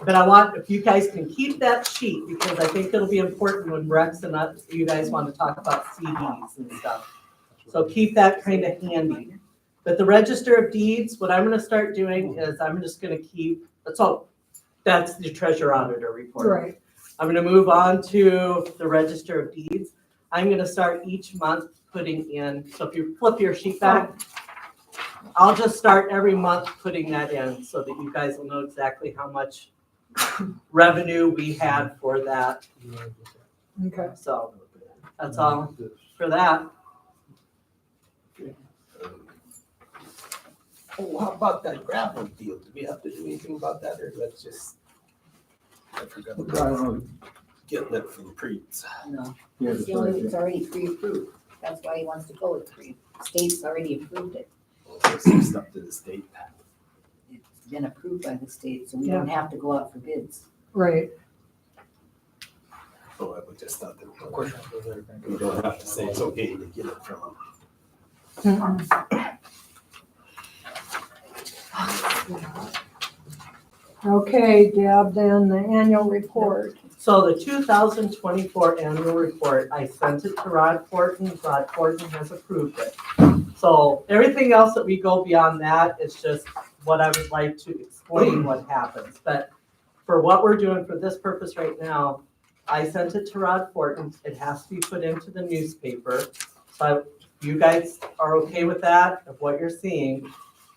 But I want, if you guys can keep that sheet, because I think it'll be important when Rex and you guys want to talk about CDs and stuff. So keep that kind of handy. But the Register of Deeds, what I'm gonna start doing is I'm just gonna keep, that's the treasurer auditor report. Right. I'm gonna move on to the Register of Deeds. I'm gonna start each month putting in, so if you flip your sheet back, I'll just start every month putting that in so that you guys will know exactly how much revenue we had for that. Okay. So that's all for that. Oh, how about that gravel deal? Do we have to do anything about that, or let's just? I forgot about getting it from Preets. No, it's the only, it's already pre-approved. That's why he wants to go with pre. State's already approved it. There's some stuff to the state. It's been approved by the state, so we don't have to go out for bids. Right. Oh, I would just thought that, of course, we don't have to say it's okay to get it from them. Okay, Deb, then the annual report. So the 2024 annual report, I sent it to Rod Fortin. Rod Fortin has approved it. So everything else that we go beyond that is just what I would like to explain what happens. But for what we're doing for this purpose right now, I sent it to Rod Fortin. It has to be put into the newspaper. So if you guys are okay with that, of what you're seeing,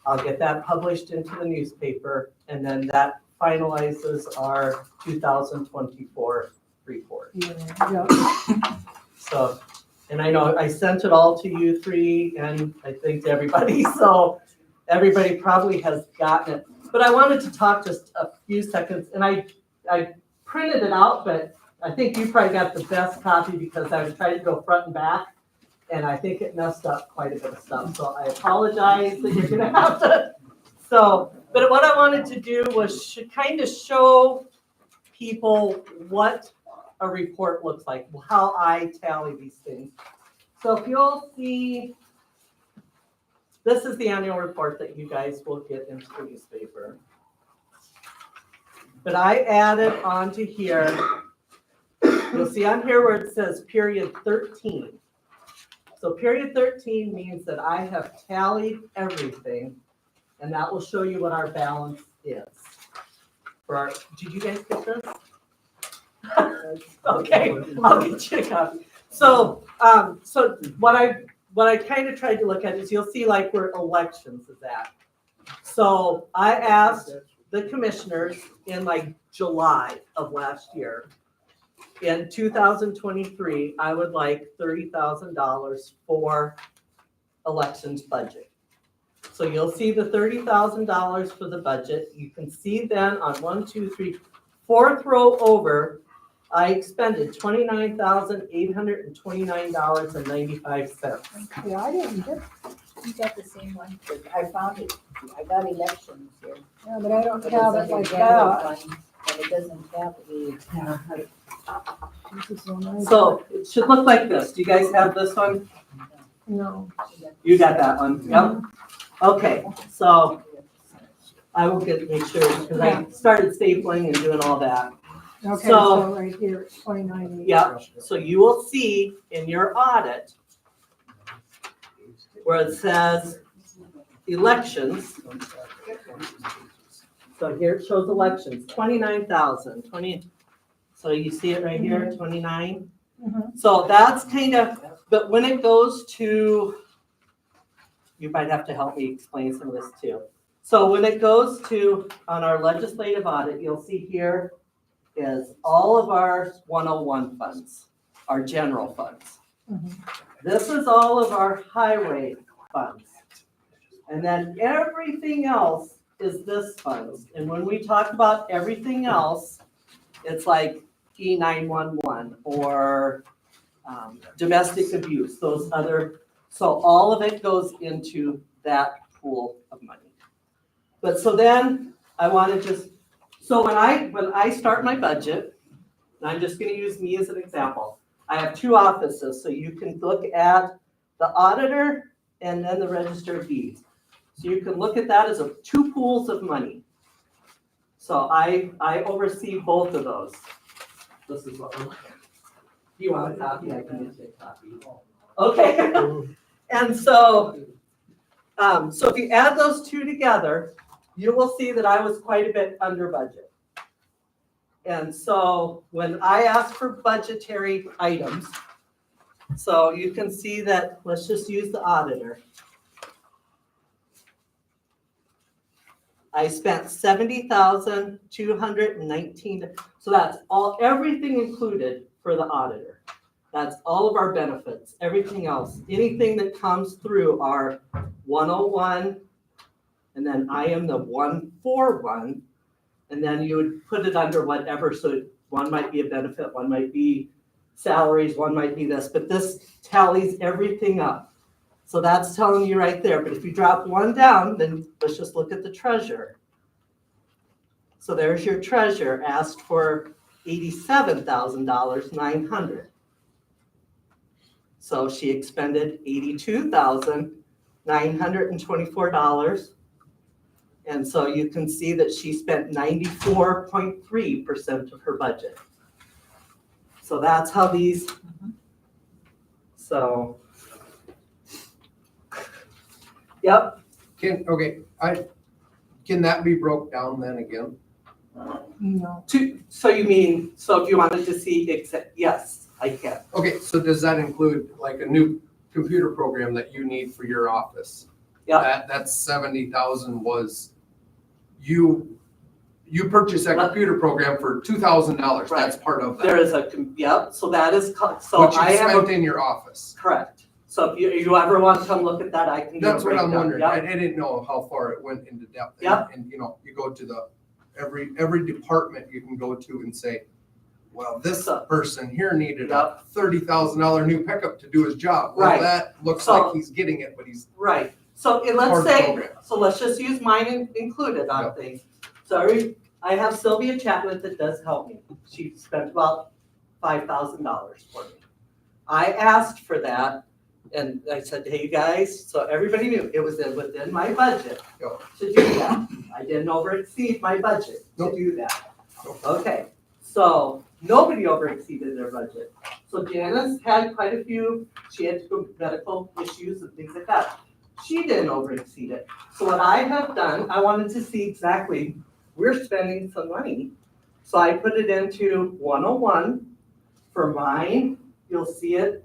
I'll get that published into the newspaper, and then that finalizes our 2024 report. Yeah. So, and I know I sent it all to you three and I think to everybody, so everybody probably has gotten it. But I wanted to talk just a few seconds, and I printed it out, but I think you probably got the best copy because I was trying to go front and back. And I think it messed up quite a bit of stuff, so I apologize that you're gonna have to. So, but what I wanted to do was kind of show people what a report looks like, how I tally these things. So if you'll see, this is the annual report that you guys will get into the newspaper. But I added onto here, you'll see on here where it says period 13. So period 13 means that I have tallied everything, and that will show you what our balance is. For our, did you guys get this? Okay, I'll get you a copy. So, so what I kind of tried to look at is you'll see like where elections is at. So I asked the commissioners in like July of last year, in 2023, I would like $30,000 for elections budget. So you'll see the $30,000 for the budget. You can see then on 1, 2, 3, 4th row over, I expended $29,829.95. Yeah, I didn't get, You got the same one? I found it. I got elections here. yeah, but I don't But have it's it under like general that. fund, and it doesn't have the. This is one I- So it should look like this. Do you guys have this one? No. You got that one? Yep. Okay, so I will make sure, because I started stapling and doing all that. Okay, So- so right here, it's 29. Yeah, so you will see in your audit where it says elections. So here it shows elections, 29,000, 20. So you see it right here, 29. Mhm. So that's kind of, but when it goes to, you might have to help me explain some of this too. So when it goes to, on our legislative audit, you'll see here is all of our 101 funds, our general funds. Mhm. This is all of our highway funds. And then everything else is this funds. And when we talk about everything else, it's like E911 or domestic abuse, those other, so all of it goes into that pool of money. But so then I want to just, so when I start my budget, and I'm just going to use me as an example. I have 2 offices, so you can look at the auditor and then the register of deeds. So you can look at that as 2 pools of money. So I oversee both of those. This is what we're looking at. If you want a copy, I can get you a copy. Okay. And so, so if you add those 2 together, you will see that I was quite a bit under budget. And so when I ask for budgetary items, so you can see that, let's just use the auditor. I spent $70,219. So that's everything included for the auditor. That's all of our benefits, everything else. Anything that comes through our 101, and then I am the 141, and then you would put it under whatever. So one might be a benefit, one might be salaries, one might be this, but this tallies everything up. So that's telling you right there. But if you drop one down, then let's just look at the treasurer. So there's your treasurer, asked for $87,900. So she expended $82,924. And so you can see that she spent 94.3% of her budget. So that's how these, so. Yep. Can that be broke down then again? No. So you mean, so if you wanted to see, yes, I can. Okay, so does that include like a new computer program that you need for your office? Yeah. That 70,000 was, you purchased that computer program for $2,000. Right. That's part of that. There is yep, so that is, so What you I have spent in your office. correct. So if you ever want to come look at that, I can. do a That's what I'm breakdown. wondering. Yep. I didn't know how far it went into depth. Yep. And you know, you go to every department you can go to and say, well, this person here needed a $30,000 new pickup to do his job. Well, Right. that looks So- like he's getting it, but he's Right, so part let's of the say, program. so let's just use mine included on Yep. things. So I have Sylvia Chapman that does help me. She spent about $5,000 for me. I asked for that and I said, hey, you guys, so everybody knew it was within my budget Yep. to do that. I didn't over exceed my budget to Nope. do that. Nope. Okay, so nobody over exceeded their budget. So Janice had quite a few, she had medical issues and things like that. She didn't over exceed it. So what I have done, I wanted to see exactly, we're spending some money. So I put it into 101 for mine, you'll see it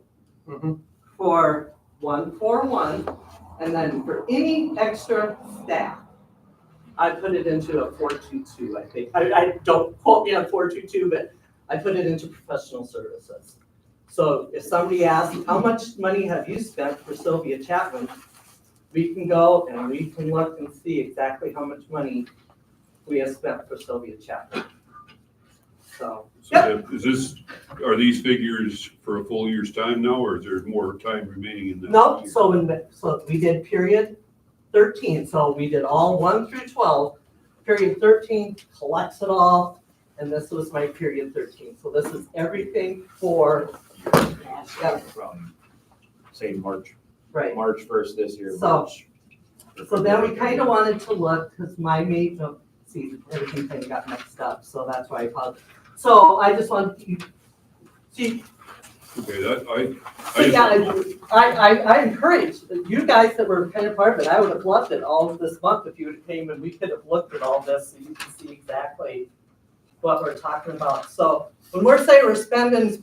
Mhm. for 141, and then for any extra staff, I put it into a 422, I think. I don't quote me on 422, but I put it into professional services. So if somebody asks, how much money have you spent for Sylvia Chapman? We can go and we can look and see exactly how much money we have spent for Sylvia Chapman. So, Are these figures for a full year's time now, or is there more time remaining in that? no, year? so we did period 13, so we did all 1 through 12. Period 13 collects it all, and this was my period 13. So this is everything for, From, say, March right. 1st this year. So- March. So then we kind of wanted to look, because my mate, see, everything kind of got mixed up, so that's why I called. So I just wanted to, see, Okay, that, so yeah, I encourage you guys that were kind of part of it. I would have loved it all this month if you would have came and we could have looked at all this so you can see exactly what we're talking about. So when we're saying we're spending,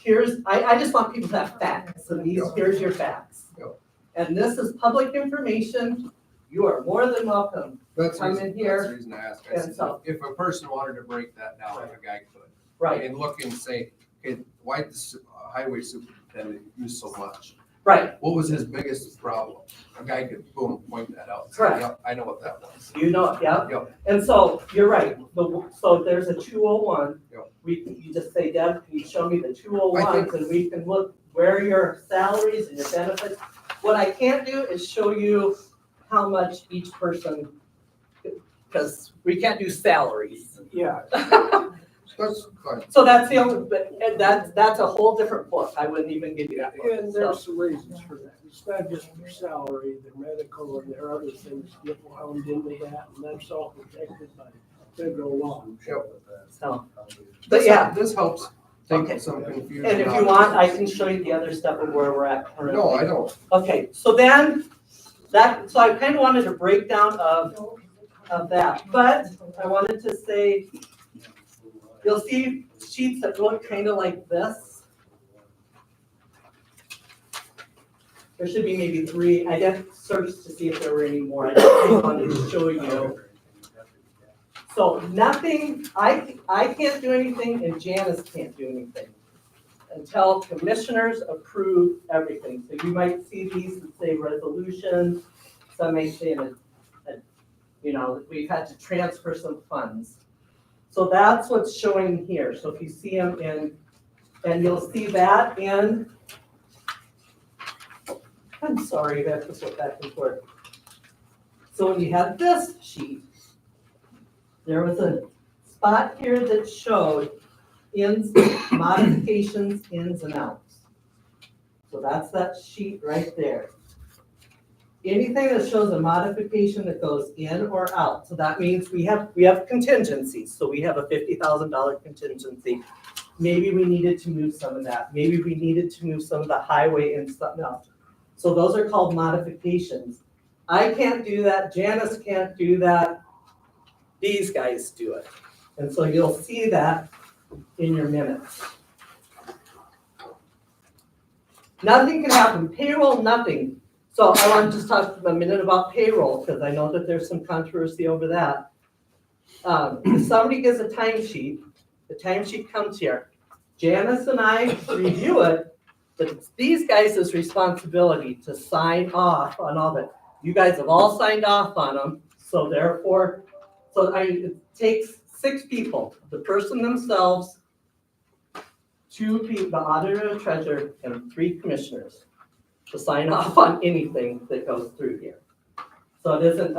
here's, I just want people to have facts. So here's your facts. Yep. And this is public information. You are more than welcome. That's Come the in here, that's the reason I asked. I and said, so- if a person wanted to break that down, Right. a guy could. Right, And look and say, okay, why did the highway superintendent use so much? right. What was his biggest problem? A guy could boom, point that out. Say, Correct. Yep, I know what that was. You know, yeah. Yep. And so you're right. So there's a 201. Yep. You just say, Deb, can you show me the I 201s think- and we can look where your salaries and your benefits. What I can't do is show you how much each person, because we can't do salaries. Yeah, That's fine. So that's the only, but that's a whole different book. I wouldn't even give you that book. and So, there's some reasons for that. It's not just their salary, their medical, and there are other things that wound into that, and that's all protected by federal law. so, but yeah, This helps Okay. take some confusion. and if out you of want, it. I can show you the other stuff of where we're at currently. No, I don't. Okay, so then, so I kind of wanted a breakdown of that, but I wanted to say, you'll see sheets that look kind of like this. There should be maybe 3. I didn't search to see if there were any more. I just wanted to show you. So nothing, I can't do anything and Janice can't do anything until commissioners approve everything. So you might see these that say resolutions, some may say, we've had to transfer some funds. So that's what's showing here. So if you see them and you'll see that in, I'm sorry, I have to flip back and forth. So when you have this sheet, there was a spot here that showed ins, modifications, ins and outs. So that's that sheet right there. Anything that shows a modification that goes in or out, so that means we have contingencies. So we have a $50,000 contingency. Maybe we needed to move some of that. Maybe we needed to move some of the highway and something else. So those are called modifications. I can't do that. Janice can't do that. These guys do it. And so you'll see that in your minutes. Nothing can happen. Payroll, nothing. So I want to just talk a minute about payroll because I know that there's some controversy over that. If somebody gives a timesheet, the timesheet comes here. Janice and I review it, but it's these guys' responsibility to sign off on all of it. You guys have all signed off on them, so therefore, it takes 6 people, the person themselves, 2 people, the auditor, the treasurer, and 3 commissioners to sign off on anything that goes through here. So it isn't,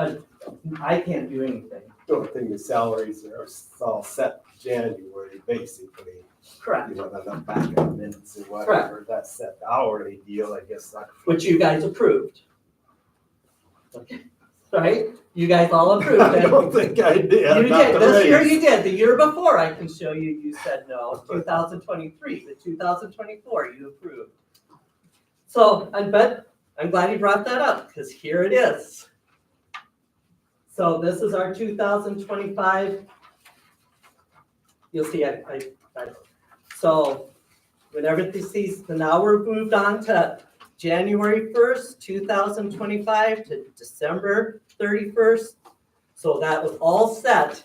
I can't do anything. The only thing, the salaries are all set January, basically. Correct, You know, the back of the minutes and whatever, that's set hourly deal, I guess. That which you guys approved. Okay, right? You guys all approved I it. don't think I did. You not did, the this year raise. you did, the year before I can show you, you said no, 2023, the 2024 you approved. So, but I'm glad you brought that up, because here it is. So this is our 2025. You'll see, so whenever this sees, so now we're moved on to January 1st, 2025 to December 31st. So that was all set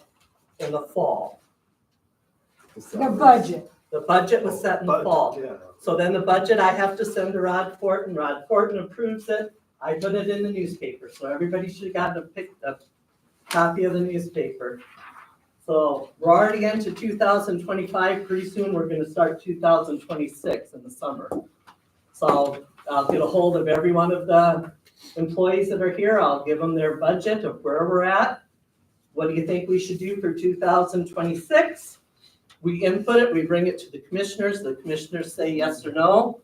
in the fall. The budget. The budget was set in the fall. Yeah. So then the budget I have to send to Rod Fortin. Rod Fortin approves it. I put it in the newspaper. So everybody should have gotten a copy of the newspaper. So we're already into 2025. Pretty soon we're going to start 2026 in the summer. So I'll get a hold of every one of the employees that are here. I'll give them their budget of where we're at. What do you think we should do for 2026? We input it, we bring it to the commissioners say yes or no.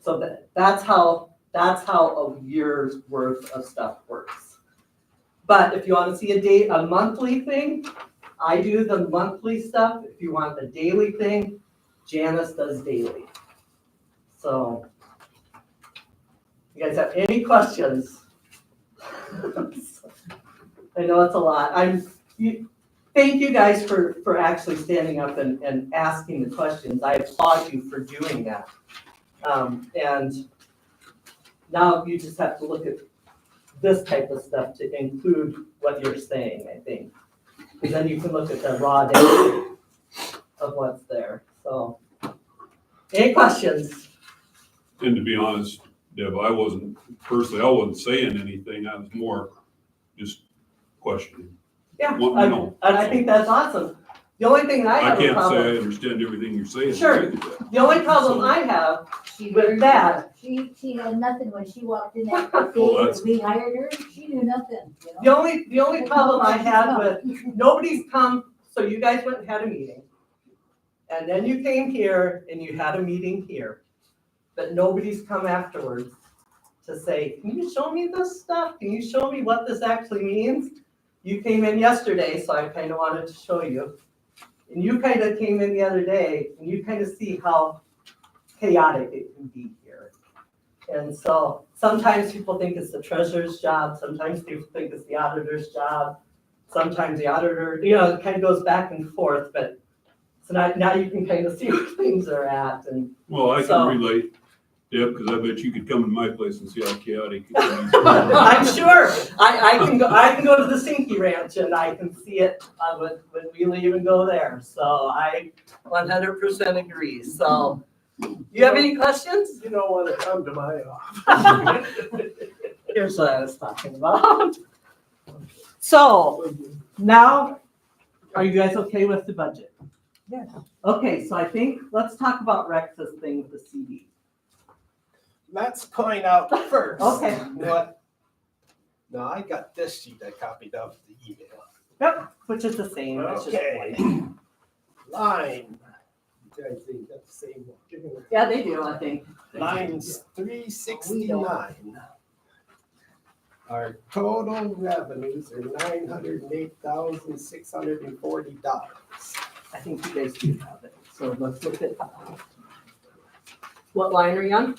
So that's how a year's worth of stuff works. But if you want to see a monthly thing, I do the monthly stuff. If you want the daily thing, Janice does daily. So, you guys have any questions? I know it's a lot. Thank you guys for actually standing up and asking the questions. I applaud you for doing that. And now you just have to look at this type of stuff to include what you're saying, I think. Because then you can look at the raw data of what's there. So, any questions? And to be honest, Deb, I wasn't saying anything. I was more just questioning. Yeah, Want to know. and I think that's awesome. The only thing I I have a can't say I problem, understand everything you're saying. Sure. the only problem I have She with very- that, She had nothing when she walked in that Well, day that's- that we hired her, she knew nothing, you know? the only problem I had with, nobody's come, so you guys went and had a meeting. And then you came here and you had a meeting here, but nobody's come afterwards to say, can you show me this stuff? Can you show me what this actually means? You came in yesterday, so I kind of wanted to show you. And you kind of came in the other day and you kind of see how chaotic it can be here. And so sometimes people think it's the treasurer's job, sometimes people think it's the auditor's job. Sometimes the auditor, it kind of goes back and forth, but so now you can kind of see where things are at and. Well, I So- can relate, Deb, because I bet you could come to my place and see how chaotic it can be. I'm sure, I can go to the Stinky Ranch and I can see it when we leave and go there, so I 100% agree, so. You have any questions? You don't want to come to my office. Here's what I was talking about. So, now, are you guys okay with the budget? Yeah. Okay, so I think, let's talk about Rex's thing with the CD. Let's point out first. Okay. What? No, I got this sheet I copied off the email. Yep, which is the same, it's just Okay. white. Line. You guys think that's the same one? Yeah, they do, I think. Lines 369. Our total revenues are $908,640. I think you guys do have it, so let's look at. What line are you on?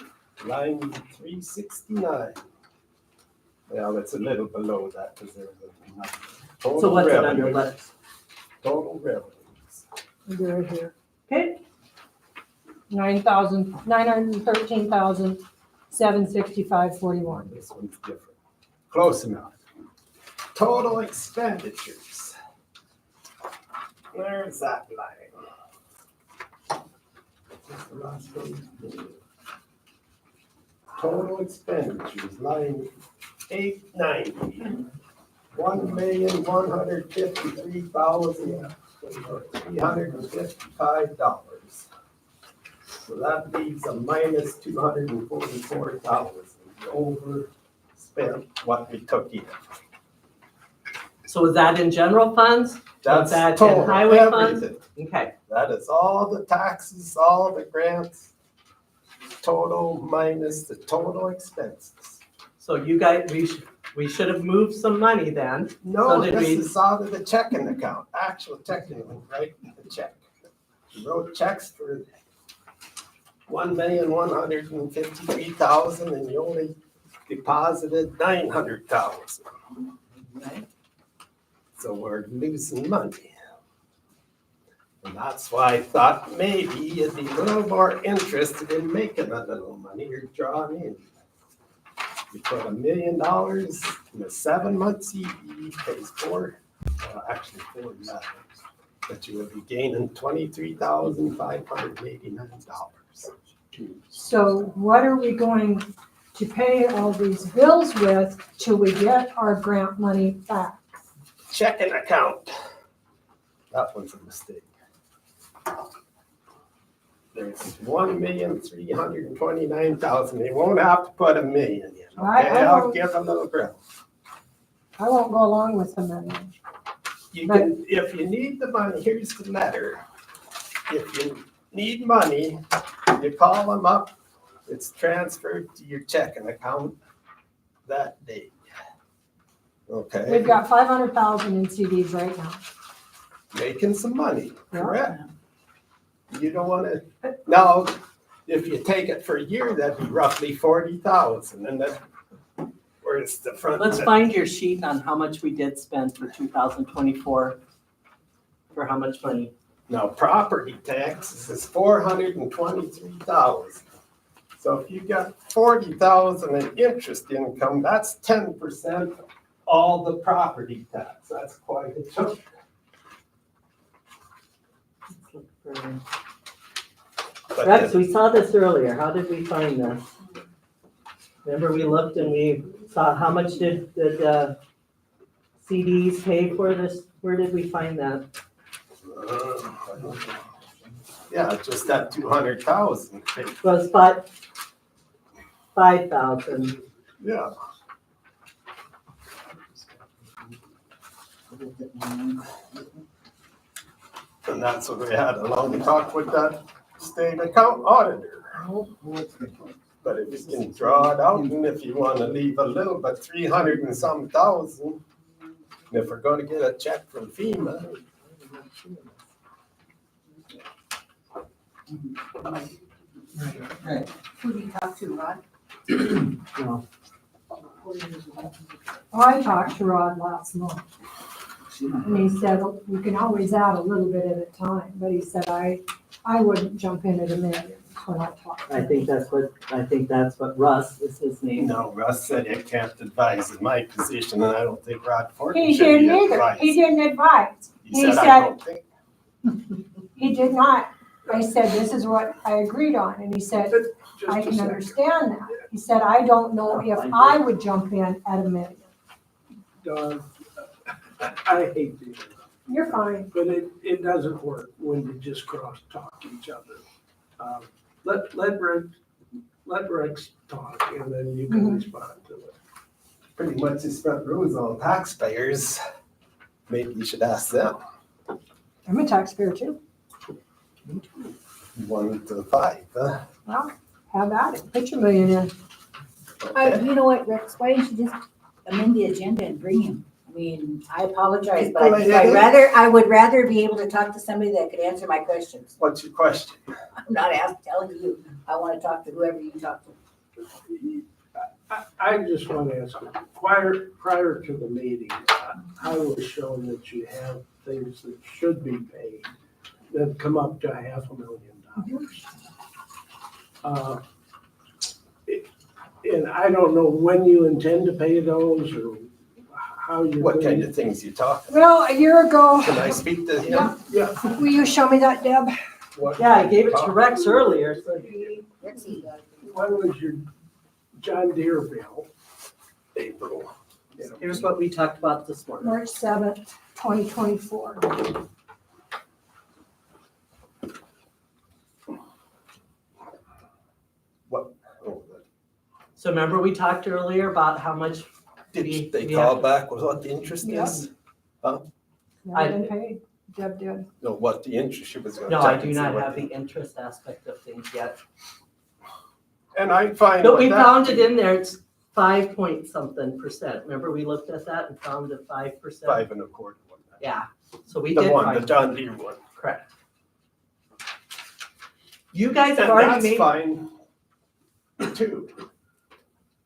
Line 369. Well, it's a little below that because there's a number. So Total what's it under, revenues. let's, Total revenues. Right here, okay, 9,913,765.41. This one's different. Close enough. Total expenditures. Where's that line? Just the last one. Total expenditures, line 890. $1,153,355. So that leaves a minus 244,000. We overspent what we took in. so is that in general funds? That's that in total, highway funds? everything. Okay, That is all the taxes, all the grants, total minus the total expenses. so you guys, we should have moved some money then. No, So did this we- is out of the checking account, actual checking, right, the check. We wrote checks for 1,153,000 and you only deposited 900,000. Right. So we're losing money. And that's why I thought maybe you'd be a little more interested in making a little money you're drawing in. You put $1 million in a 7-month CD, pays actually $4 million. But you would be gaining $23,589. So what are we going to pay all these bills with till we get our grant money back? Checking account. That one's a mistake. There's 1,329,000. They won't have to put $1 million in. I Okay, I'll won't- give a little grant. I won't go along with the money. You can, if you need the money, here's the letter. If you need money, you call them up, it's transferred to your checking account that day. Okay? We've got 500,000 in CDs right now. Making some money, Yeah. correct? You don't wanna, now, if you take it for a year, that'd be roughly 40,000, and then where's the front? Let's find your sheet on how much we did spend for 2024. For how much money? Now, property taxes is 423,000. So if you got 40,000 in interest income, that's 10% all the property tax. That's quite a chunk. Let's look for- But Rex, then- we saw this earlier. How did we find this? Remember we looked and we saw how much did CDs pay for this? Where did we find that? Yeah, just that 200,000. Was 5,000. Yeah. And that's what we had a long talk with that state account auditor. But if you can draw it out, and if you wanna leave a little, but 300 and some thousand, and if we're gonna get a check from FEMA. Who do you talk to, Rod? No. I talked to Rod last month. And he said, you can always add a little bit at a time, but he said, I wouldn't jump in at $1 million when I talk. I think that's what Russ is his name. No, Russ said you can't advise in my position, and I don't think Rod Fortin He should didn't be either. advised. He didn't advise. He he said, I said- don't think. He did not. I said, this is what I agreed on. And he said, Just I a can second. understand that. He said, I don't know if I would jump in at $1 million. Don, I hate to, You're fine. but it doesn't work when you just cross talk each other. Let Rex talk and then you can respond to it. Pretty much his front row is all taxpayers. Maybe you should ask them. I'm a taxpayer too. 1 to 5, huh? Well, have at it. Put your $1 million in. Okay. You know what, Rex, why don't you just amend the agenda and bring him? I mean, I apologize, but Go ahead. I would rather be able to talk to somebody that could answer my questions. What's your question? I'm not telling you. I want to talk to whoever you talk to. I just want to ask you, prior to the meeting, I was shown that you have things that should be paid that come up to $500,000. And I don't know when you intend to pay those or how you're. What going kind to- of things you talking? Well, a year ago, Can I speak to him? Yeah. Yeah. will you show me that, Deb? What- Yeah, I gave it to Rex earlier. So Rexy, When was your John Deere bill? April. here's what we talked about this morning. March 7th, 2024. What? Oh, So remember we talked earlier about how much Did they we call have- back with what the interest Yeah. is? Never been paid. Deb did. No, what the interest she was gonna No, check I and do see not what have the interest aspect of things yet. And I'm fine But with we that. found it in there, it's 5 point something percent. Remember we looked at that and found it 5%? 5 1/4 one. Yeah, so we The did one, the find, John Deere one. correct. You guys have And already that's made, fine, too.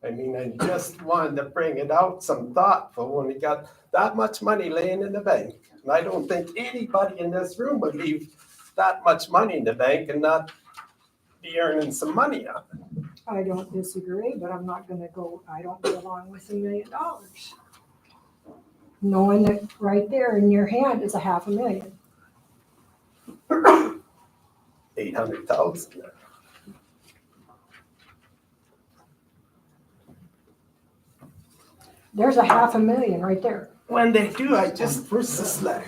I mean, I just wanted to bring it out some thoughtful when we got that much money laying in the bank. And I don't think anybody in this room would leave that much money in the bank and not be earning some money on it. I don't disagree, but I don't go along with $1 million. Knowing that right there in your hand is $500,000. 800,000. There's $500,000 right there. When they do, I just first this letter.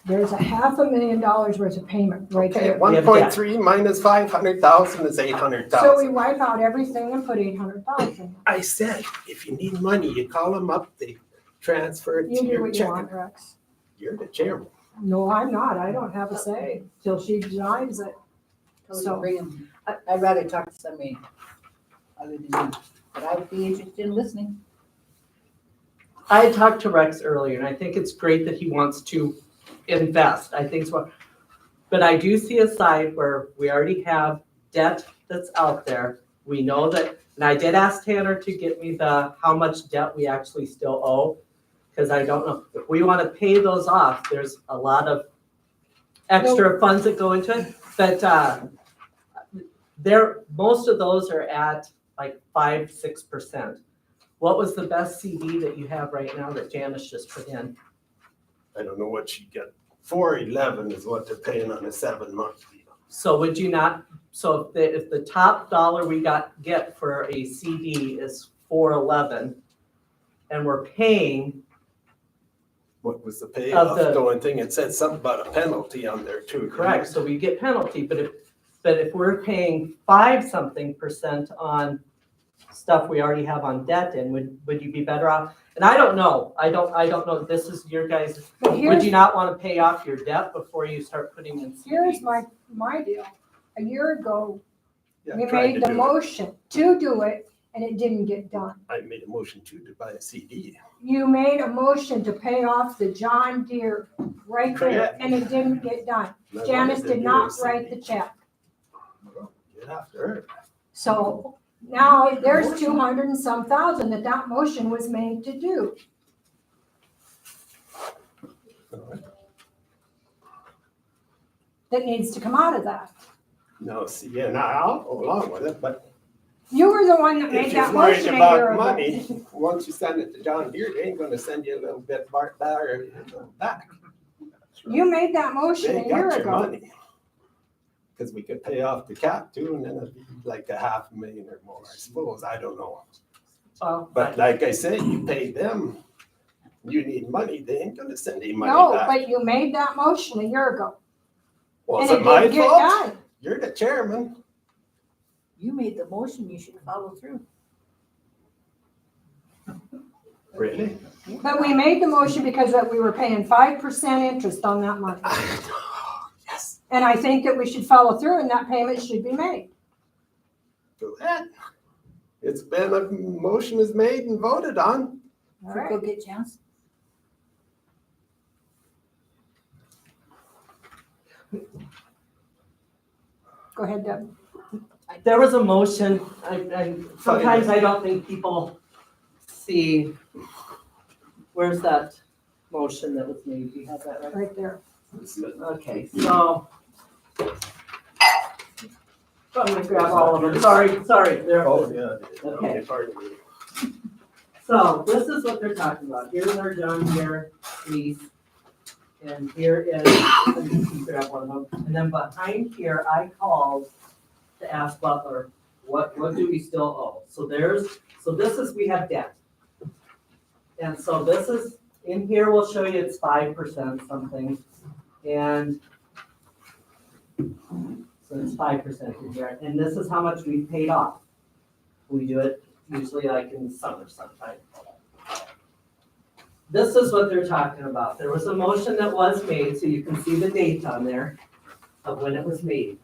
There's $500,000 worth of payment right Okay, there. 1.3 minus 500,000 is So we 800,000. wipe out everything and put 800,000. I said, if you need money, you call them up, they transfer it You to do your what you checking. want, Rex. You're the chairman. No, I'm not. I don't have a say till she denies it. So So- bring him. I'd rather talk to somebody other than you, but I would be interested in listening. I had talked to Rex earlier and I think it's great that he wants to invest. I think so. But I do see a side where we already have debt that's out there. We know that, and I did ask Tanner to get me how much debt we actually still owe. Because I don't know, if we want to pay those off, there's a lot of extra funds that go into it. But most of those are at like 5-6%. What was the best CD that you have right now that Janice just put in? I don't know what she got. 411 is what they're paying on a 7-month deal. So would you not, so if the top dollar we get for a CD is 411 and we're paying What was the payoff? the- The only thing, it said something about a penalty on there too. Correct, so we get penalty, but if we're paying 5% on stuff we already have on debt in, would you be better off? And I don't know, I don't know, this is your guys', But would here's, you not wanna pay off your debt before you start putting in CDs? here's my deal. A year ago, Yeah, we tried to made the do it. motion to do it, and it didn't get done. I made a motion to buy a CD. You made a motion to pay off the John Deere right there, Correct. and it didn't get done. And I Janice wanted to did do a not CD. write the check. Get after her. So now there's 200 and some thousand that motion was made to do. That needs to come out of that. No, see, yeah, now I'll go along with it, but You were the one that if made you're that worried motion a about year money, ago. once you send it to John Deere, they ain't gonna send you a little bit back. You made that motion They a year got your ago. money. Cause we could pay off the cap too, and then it'd be like $500,000 or more, I suppose, I don't know. Well, But like I said, you pay them, you need money, they ain't gonna send you money No, back. but you made that motion a year ago, Was and it it my didn't get fault? done. You're the chairman. You made the motion, you should follow through. Really? But we made the motion because that we were paying 5% interest on that money. Yes. And I think that we should follow through and that payment should be made. Go ahead. It's been, a motion is made and voted on. All Go right. get Janice. Go ahead, Deb. there was a motion, and sometimes I don't think people see, where's that motion that was made? Do you have that right? Right there. Okay, so. I'm gonna grab all of them, sorry, there. Oh, yeah. Okay. Pardon me. So this is what they're talking about. Here's our John Deere lease. And here is, let me grab one of them. And then behind here, I called to ask Butler, what do we still owe? So this is, we have debt. And so this is, in here, we'll show you it's 5% something. And so it's 5% in here. And this is how much we paid off. We do it usually like in the summer sometime. This is what they're talking about. There was a motion that was made, so you can see the date on there of when it was made.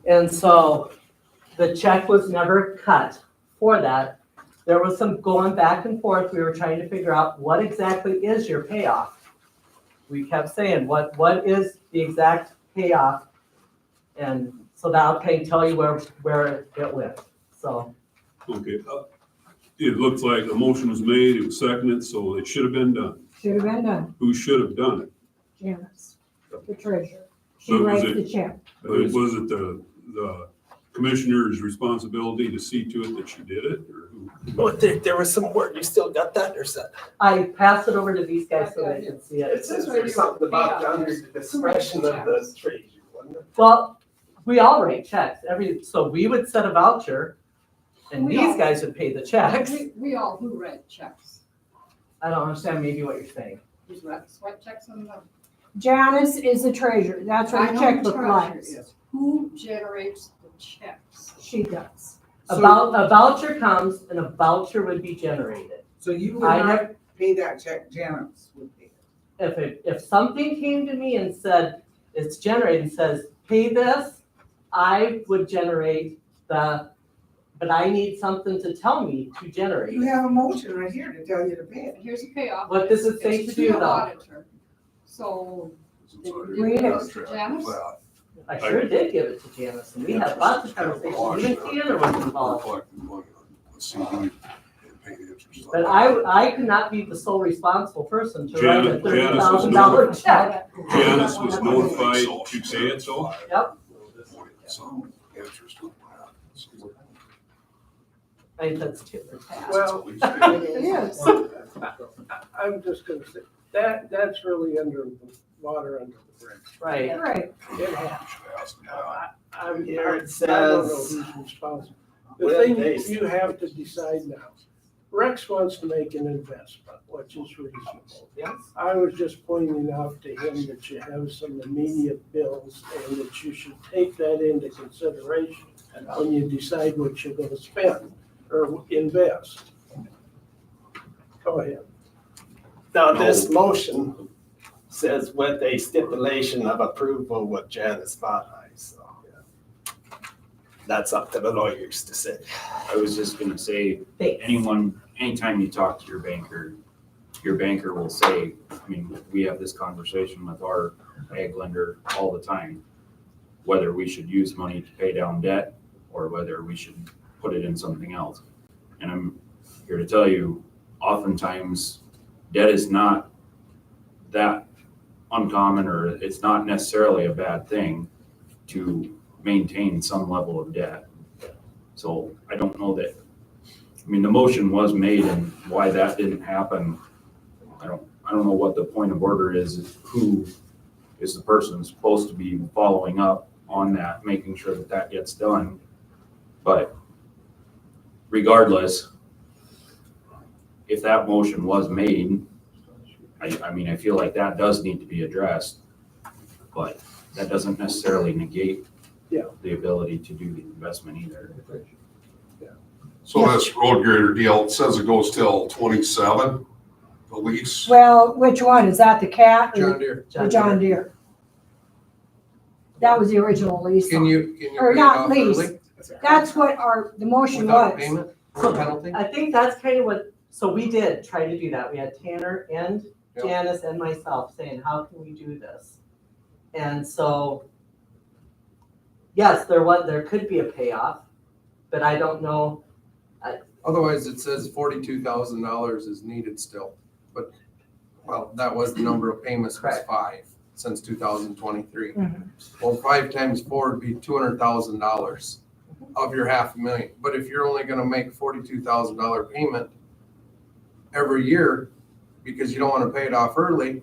And so the check was never cut for that. There was some going back and forth. We were trying to figure out what exactly is your payoff. We kept saying, what is the exact payoff? And so that'll kind of tell you where it went, so. Okay, it looks like a motion was made, it was seconded, so it should have been done. Should have been done. Who should have done it? Janice, the treasurer. She So was writes it- the check. Was it the commissioner's responsibility to see to it that she did it, or who? Well, there was some word, you still got that or something? I passed it over to these guys so they could see It it. says there's something about under the discretion of the treasurer, wasn't it? Well, we all write checks, so we would set a voucher and We these all- guys would pay the checks. We all who write checks. I don't understand maybe what you're saying. Who's writing sweat checks on them? Janice is the treasurer. That's I what the know checkbook treasurer likes. is. Who generates the checks? She does. A voucher comes and a voucher would be generated. So you would I not pay that check, Janice would pay it. If something came to me and said, it's generated and says, pay this, I would generate but I need something to tell me to generate. You have a motion right here to tell you to pay it. Here's a payoff. What does it say It's to do the though? auditor. So. Read it. Janice? I sure did give it to Janice and we had lots of conversations, even Tanner was involved. But I could not be the sole responsible person to write a $30,000 check. Janice was notified to pay it, so? Yep. I think that's too. Well, It is. I'm just gonna say, that's really under the water under the bridge. Right. Right. It happens. Here it I don't know says- who's responsible. The Well, thing they- you have to decide now, Rex wants to make an investment, which is reasonable. Yes. I was just pointing out to him that you have some immediate bills and that you should take that into consideration when you decide what you're gonna spend or invest. Go ahead. Now, this motion says with a stipulation of approval with Janice Vadai, so. That's up to the lawyers to say. I was just gonna say, anytime you talk to your banker will say, I mean, we have this conversation with our ag lender all the time, whether we should use money to pay down debt or whether we should put it in something else. And I'm here to tell you, oftentimes, debt is not that uncommon, or it's not necessarily a bad thing to maintain some level of debt. So I don't know that, I mean, the motion was made, and why that didn't happen, I don't know what the point of order is who is the person supposed to be following up on that, making sure that that gets done. But regardless, if that motion was made, I mean, I feel like that does need to be addressed, but that doesn't necessarily negate the ability to do the investment either. So this road grader deal, it says it goes till 27, the lease. Well, which one? Is that the Cat John or Deere, the John Deere? That was the original lease. can you Or pay it not off lease. early That's what the motion without was. payment or penalty? I think that's kind of what, so we did try to do that. We had Tanner and Yep. Janice and myself saying, how can we do this? And so, yes, there could be a payoff, but I don't know. Otherwise, it says $42,000 is needed still, but, well, that was the number of payments was Correct. 5 since 2023. Mhm. Well, 5 times 4 would be $200,000 of your $500,000. But if you're only gonna make $42,000 payment every year because you don't wanna pay it off early,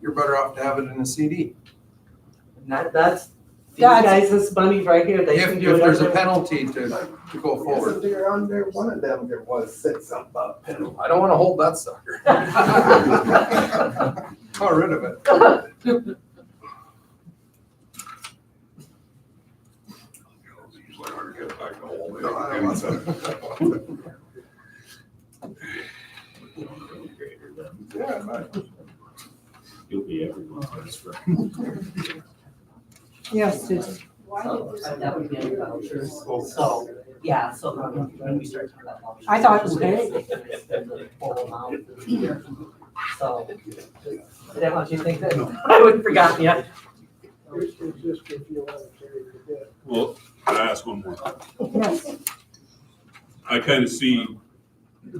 you're better off to have it in a CD. That's these guys' money right here. They can If do there's a whatever. penalty to go forward. Isn't there on there, one of them, there was said something about penalty. I don't wanna hold that sucker. Got rid of it. It's usually hard to get back to hold No, I don't want it. Yeah, but You'll be everyone's best friend. Yes, Susan. That would be in vouchers. So, yeah, so when we start talking about vouchers. I thought it was paid. The full amount. So, is what you think? I would have forgotten yet. It's just if you want to carry the debt. Well, can I ask one more? Yes. I kind of see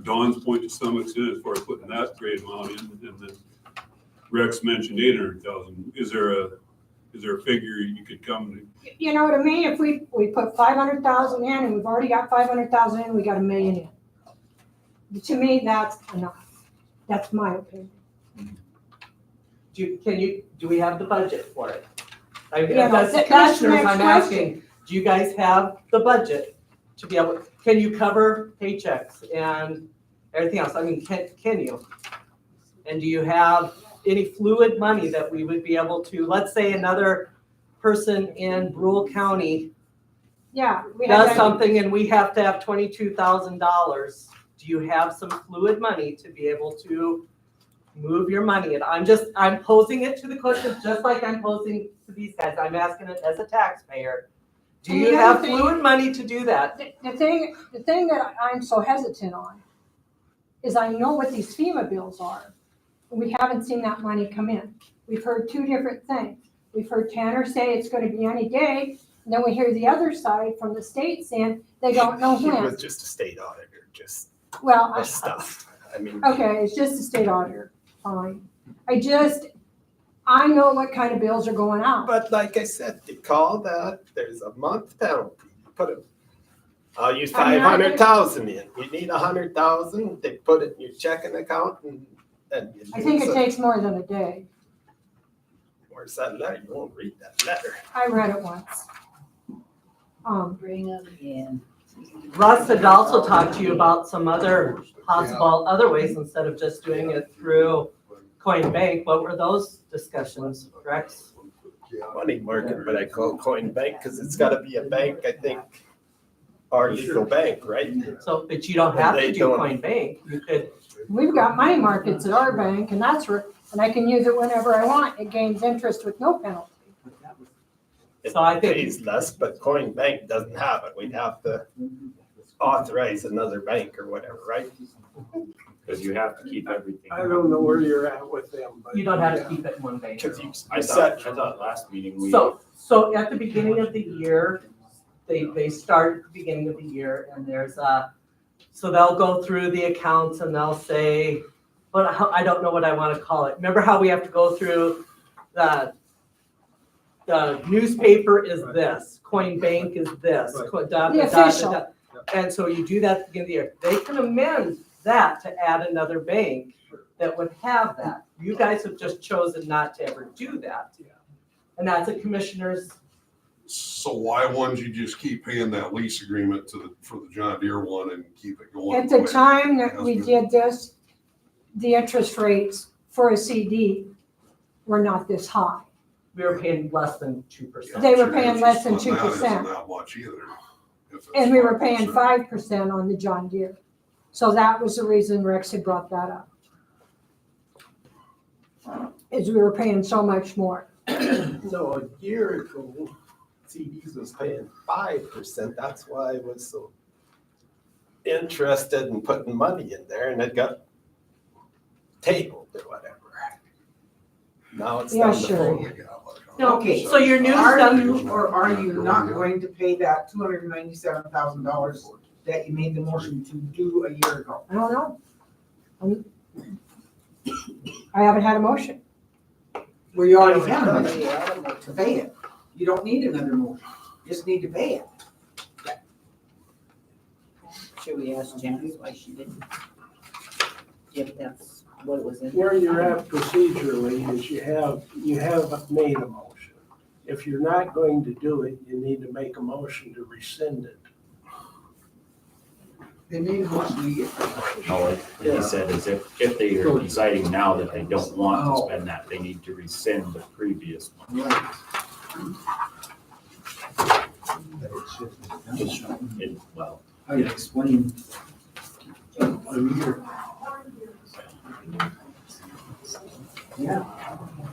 Dawn's point to some extent as far as putting that great amount in, and then Rex mentioned 800,000. Is there a figure you could come to? You know, to me, if we put 500,000 in and we've already got 500,000 in, we got $1 million in. To me, that's enough. That's my opinion. Do we have the budget for it? Yeah, That's the that's the commissioners, next I'm asking, do you guys have the budget to be able, can you cover paychecks and everything else? I mean, can you? And do you have any fluid money that we would be able to, let's say another person in Brule County Yeah. we have does that- something and we have to have $22,000. Do you have some fluid money to be able to move your money? And I'm posing it to the question, just like I'm posing to these guys. I'm asking it as a taxpayer. Do And you the have other thing- fluid money to do that? The thing that I'm so hesitant on is I know what these FEMA bills are. We haven't seen that money come in. We've heard two different things. We've heard Tanner say it's gonna be any day, and then we hear the other side from the state saying they don't know He when. was just a state auditor, just Well, the stuff. I mean, okay, it's just a state auditor, fine. I know what kind of bills are going out. but like I said, you call that, there's a month penalty. I'll use I'm not gonna- 500,000 in. You need 100,000, they put it in your checking account and you I think lose it takes more than a day. Where's that letter? You won't read that letter. I read it once. Bring them in. Russ had also talked to you about some other possible other ways instead of just doing it through Coin Bank. What were those discussions, Rex? Money market, but I call Coin Bank because it's gotta be a bank, I think, our legal bank, right? So, but you don't have to They do don't. Coin Bank. You could, We've got money markets at our bank and and I can use it whenever I want. It gains interest with no penalty. It So I think- pays less, but Coin Bank doesn't have it. We'd have to authorize another bank or whatever, right? Because you have to keep everything. I don't know where you're at with them, but. you don't have to keep it in one bank. Because you I said, thought last meeting we. So at the beginning of the year, they start at the beginning of the year and so they'll go through the accounts and they'll say, but I don't know what I want to call it. Remember how we have to go through the newspaper is this, Coin Bank is this. The official. And so you do that at the beginning of the year. They can amend that to add another bank that would have that. You guys have just chosen not to ever do that. And that's a commissioner's. So why wouldn't you just keep paying that lease agreement for the John Deere one and keep it going? At the time that we did this, the interest rates for a CD were not this high. We were paying less than 2%. They were paying less than Interest on that 2%. isn't that much either. if it's And we were paying 5%. 5% on the John Deere. So that was the reason Rex had brought that up. Is we were paying so much more. no, a year ago, CDs was paying 5%. That's why I was so interested in putting money in there and it got tabled or whatever. Now it's Yeah, down to sure. Okay. So your news Are stuff, you or are you not going to pay that $297,000 that you made the motion to do a year ago? I don't know. I haven't had a motion. Well, you already had a motion to pay it. You don't need another motion. You just need to pay it. Should we ask Janice why she didn't? If that's what it was in. Where you're at procedurally is you have made a motion. If you're not going to do it, you need to make a motion to rescind it. They made a motion to get. No, what he said is if they are deciding now that they don't want to spend that, they need to rescind the previous one. Well, I explained. Yeah,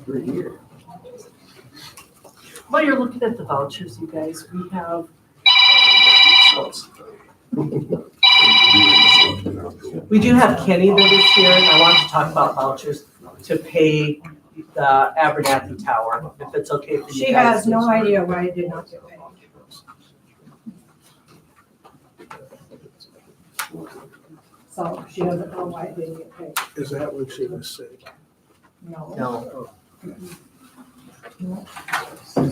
for a year. while you're looking at the vouchers, you guys, we have, we do have Kenny that is here, and I want to talk about vouchers to pay the Abernathy Tower, if it's okay for you guys. She has no idea why it did not get paid. So she doesn't know why it didn't get paid. Is that what she was saying? No. No,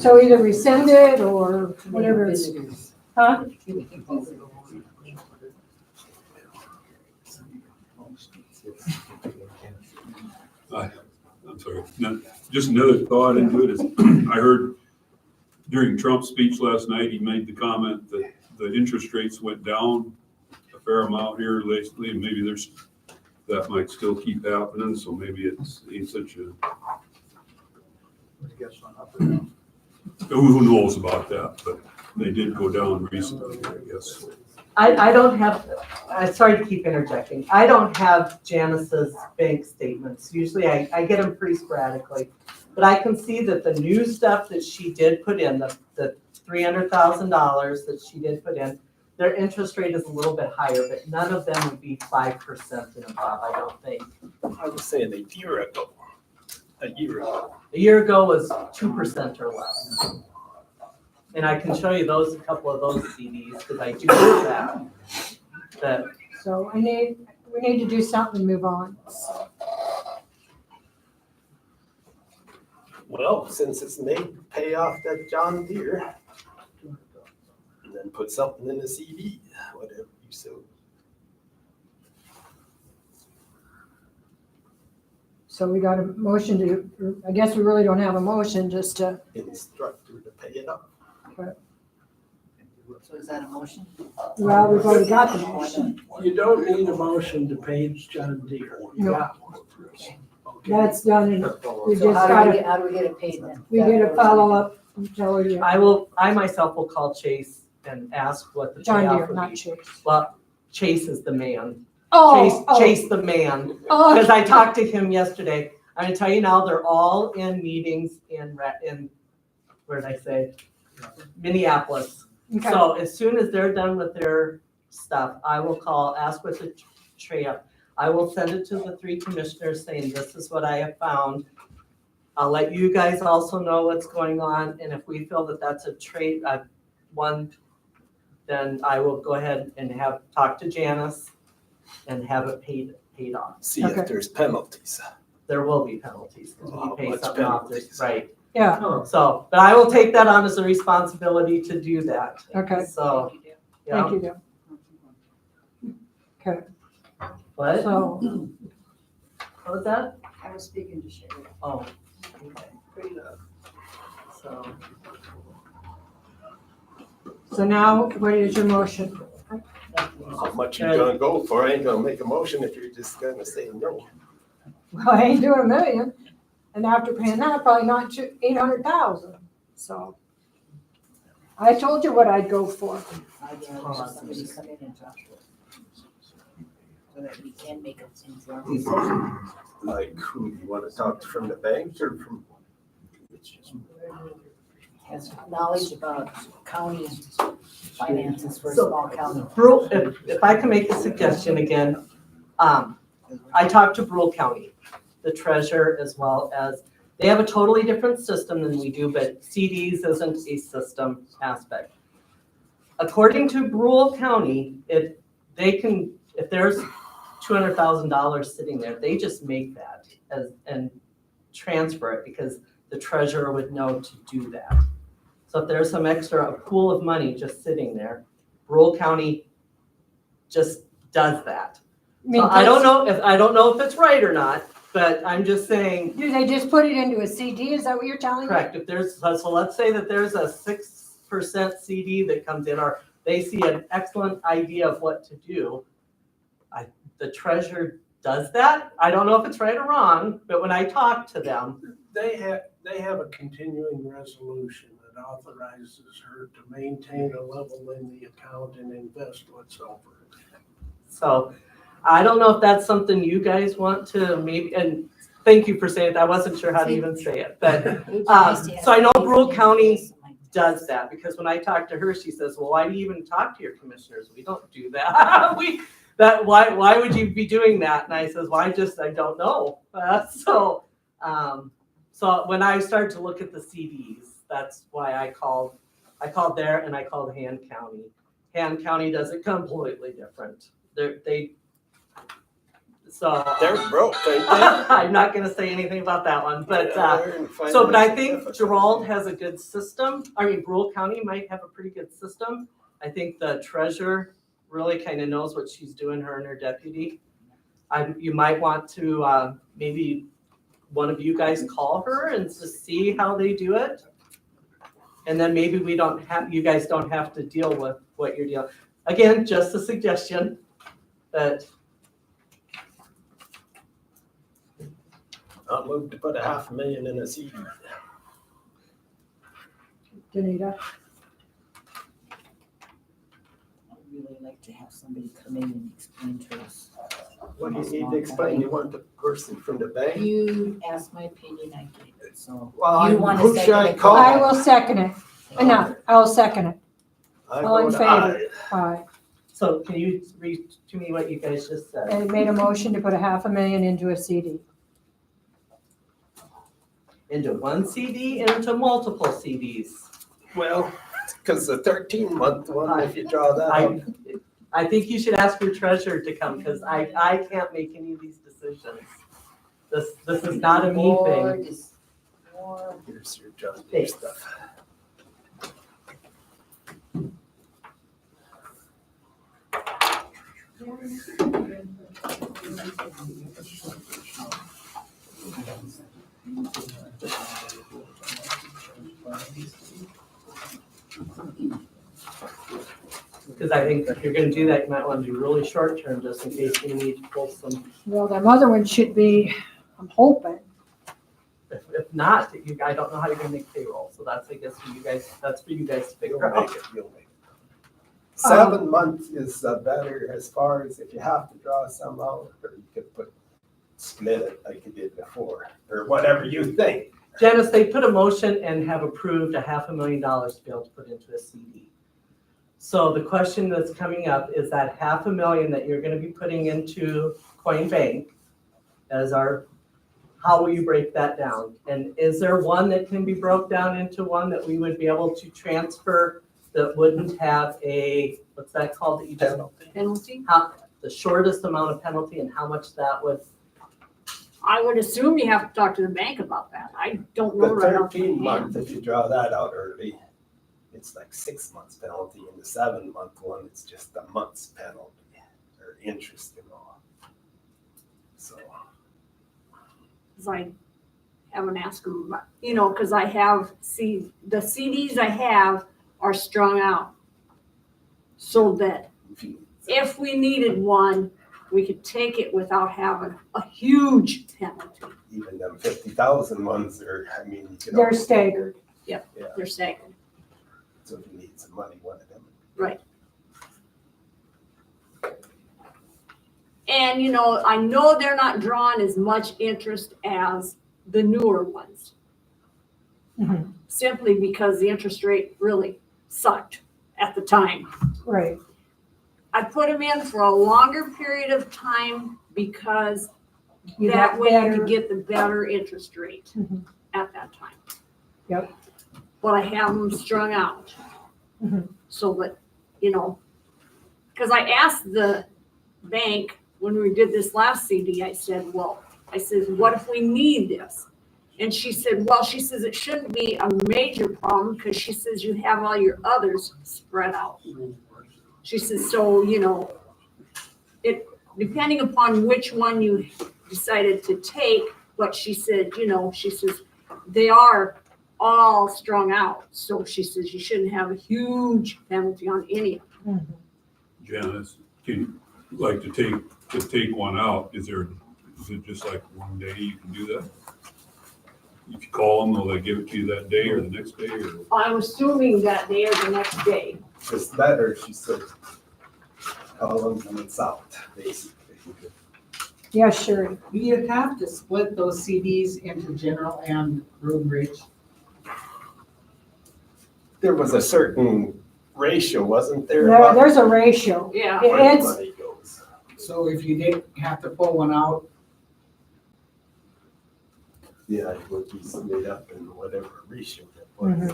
So either rescind it or whatever. Huh? I'm sorry. No, just another thought into it is, I heard during Trump's speech last night, he made the comment that the interest rates went down a fair amount here lately, and maybe that might still keep happening, so maybe it's ain't such a. Who knows about that, but they did go down recently, I guess. I don't have, I'm sorry to keep interjecting, I don't have Janice's bank statements, usually I get them pretty sporadically. But I can see that the new stuff that she did put in, the $300,000 that she did put in, their interest rate is a little bit higher, but none of them would be 5% and above, I don't think. I was saying a year ago. A year ago. A year ago was 2% or less. And I can show you a couple of those CDs, because I do have that. So we need to do something and move on. Well, since it's made, pay off that John Deere. And then put something in the CD, whatever you so. So we got a motion to, I guess we really don't have a motion, just to, Instruct her to pay it off. So is that a motion? Well, we've already got the motion. You don't need a motion to pay John Deere. You No. got one. Okay. That's done, and we So just how do we get it paid then? we get a follow-up and tell you. I myself will call Chase and ask what the John payoff Deere, would not be. Chase. Well, Chase is the man. Oh, Chase the man. oh, Because I talked to him yesterday. I'm gonna tell you now, they're all in meetings in, where did I say? Minneapolis. okay. So as soon as they're done with their stuff, I will call, ask what the trade-up. I will send it to the 3 commissioners saying, this is what I have found. I'll let you guys also know what's going on, and if we feel that that's a trade, one, then I will go ahead and talk to Janice and have it paid off. See Okay. if there's penalties. There will be penalties, because How we pay much something off, penalties? right? Yeah, So, but I will take that on as a responsibility to do that. okay, So, yeah. thank you, Deb. Okay, What? so, What was that? I was speaking to Sherry. Oh, okay. So, so now what is your motion? How much you gonna go for? I ain't gonna make a motion if you're just gonna say no. Well, I ain't doing a million, and after paying that, probably not 800,000, so. I told you what I'd go for. I'd rather somebody come in and talk to us. So that we can make an informed decision. Like who you wanna talk to from the bank or from? Has knowledge about county finances for a So- small county. Brule, if I can make a suggestion again, I talked to Brule County, the treasurer, as well as, they have a totally different system than we do, but CDs isn't a system aspect. According to Brule County, if there's $200,000 sitting there, they just make that and transfer it, because the treasurer would know to do that. So if there's some extra, a pool of money just sitting there, Brule County just does that. So I don't know if it's right or not, but I'm just saying, Do they just put it into a CD, is that what you're telling me? correct, if there's, so let's say that there's a 6% CD that comes in, or they see an excellent idea of what to do, the treasurer does that. I don't know if it's right or wrong, but when I talk to them, They have a continuing resolution that authorizes her to maintain a level in the account and invest what's over it. so I don't know if that's something you guys want to maybe, and thank you for saying it, I wasn't sure how to even say it, but so I know Brule County does that, because when I talked to her, she says, well, why do you even talk to your commissioners? We don't do that. Why would you be doing that? And I says, well, I don't know. So when I started to look at the CDs, that's why I called there, and I called Han County. Han County does it completely different. So They're broke, ain't they? I'm not gonna say anything about that one, but but I think Gerald has a good system. I mean, Brule County might have a pretty good system. I think the treasurer really kind of knows what she's doing, her and her deputy. You might want to, maybe one of you guys call her and just see how they do it. And then maybe you guys don't have to deal with what you're dealing. Again, just a suggestion, but I'll move to put $500,000 in a CD. Danita, I'd really like to have somebody come in and explain to us. What do you need to explain? You want the person from the bank? You asked my opinion, I gave it, so. Well, You want to who should I second it? call? I will second it. No, I'll second it. I All in vote favor? aye. Aye. so can you read to me what you guys just said? And made a motion to put $500,000 into a CD. Into one CD and into multiple CDs? Well, because the 13-month one, if you draw that up. I think you should ask your treasurer to come, because I can't make any of these decisions. This is not a me thing. Here's your John Deere stuff. Because I think if you're gonna do that, you might wanna do really short term, just in case you need to pull some. Well, them other ones should be, I'm hoping. If not, I don't know how you're gonna make payroll, so that's, I guess, for you guys, that's for you guys to You'll figure make out. it, you'll make it. 7 months is better as far as if you have to draw some out, or you could split it like you did before, or whatever you think. Janice, they put a motion and have approved $500,000 to be able to put into a CD. So the question that's coming up is that $500,000 that you're gonna be putting into Coin Bank as our, how will you break that down? And is there one that can be broke down into one that we would be able to transfer that wouldn't have a, what's that called? That you just, Penalty? how, the shortest amount of penalty and how much that would, I would assume you have to talk to the bank about that. I don't know The right off the 13 hand. month, if you draw that out early, it's like 6 months penalty. In the 7 month one, it's just a month's penalty or interest and all. So. Cause I haven't asked them, about- you know, cause I have, the CDs I have are strung out. So that if we needed one, we could take it without having a huge penalty. Even them 50,000 ones are, I mean, you could. They're staggered. They're staggered. So if you need some money, one of them. Right. And, you know, I know they're not drawing as much interest as the newer ones. Mhm. Simply because the interest rate really sucked at the time. Right. I put them in for a longer period of time because You that have way you better- could get the better interest rate Mhm. at that time. Yep. But I have them strung out. Mhm. So that, you know, because I asked the bank when we did this last CD, I said, well, I said, what if we need this? And she said, well, she says it shouldn't be a major problem because she says you have all your others spread out. She says, so, you know, it, depending upon which one you decided to take, but she said, you know, she says, they are all strung out. So she says you shouldn't have a huge penalty on any of them. Janice, can you, like to take one out, is it just like one day you can do that? If you call them, will they give it to you that day or the next day or? I'm assuming that day or the next day. It's better, she said, call them when it's out, basically. Yeah, sure. Do you have to split those CDs into general and road and bridge? There was a certain ratio, wasn't there? There's a ratio. Yeah. Where the It's, money goes. So if you did have to pull one out, Yeah, it would be split up in whatever ratio that was.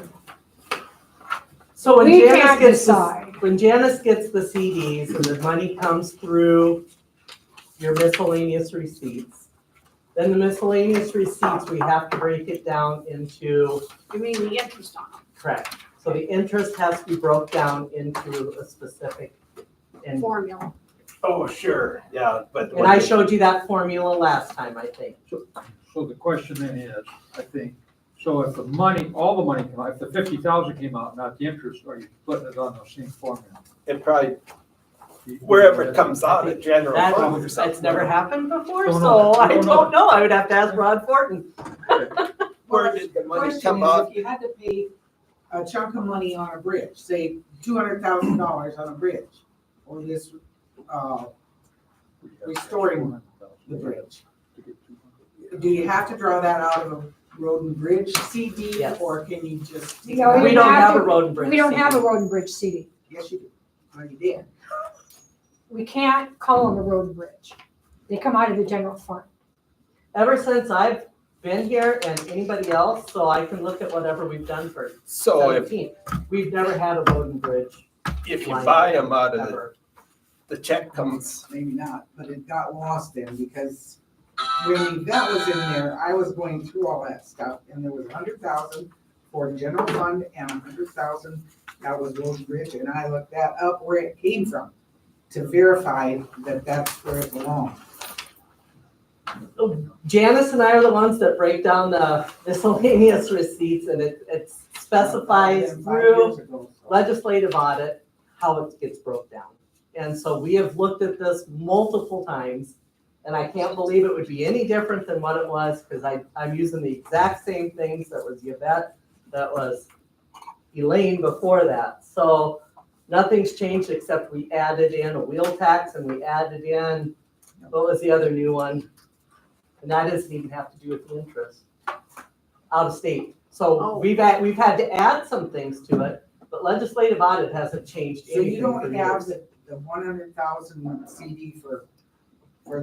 so when We Janice can't gets decide. when Janice gets the CDs and the money comes through your miscellaneous receipts, then the miscellaneous receipts, we have to break it down into, You mean the interest on them, correct. So the interest has to be broke down into a specific, and formula. Oh, sure, yeah, but. and I showed you that formula last time, I think. So the question then is, I think, so if the money, all the money came out, if the 50,000 came out, not the interest, are you putting it on the same formula? It probably, wherever it comes out, a general That, fund or something. it's never happened before, Don't so know. I Don't know. don't know. I would have to ask Rod Fortin. Where did the money question come is, out? if you had to pay a chunk of money on a bridge, say $200,000 on a bridge, or this, restoring the bridge, do you have to draw that out of a road and bridge CD, Yes. or can you just? No, We you don't have a to- road and bridge. we don't have a CD. road and bridge CD. Yes, you do. Oh, you did. We can't call them a road and bridge. They come out of the general fund. Ever since I've been here and anybody else, so I can look at whatever we've done for So if, 17. We've never had a road and bridge. if you line buy them out of ever. the check comes, Maybe not, but it got lost then, because when that was in there, I was going through all that stuff, and there was 100,000 for general fund and 100,000 that was road and bridge, and I looked that up where it came from to verify that that's where it belonged. Janice and I are the ones that break down the miscellaneous receipts, and it specifies Then 5 through years ago, so. legislative audit how it gets broke down. And so we have looked at this multiple times, and I can't believe it would be any different than what it was, because I'm using the exact same things that was Yvette, that was Elaine before that. So nothing's changed except we added in a wheel tax and we added in, what was the other new one? And that doesn't even have to do with the interest. Out of state. So we've had to add some things to it, but legislative audit hasn't changed So you anything for don't have years. the 100,000 CD for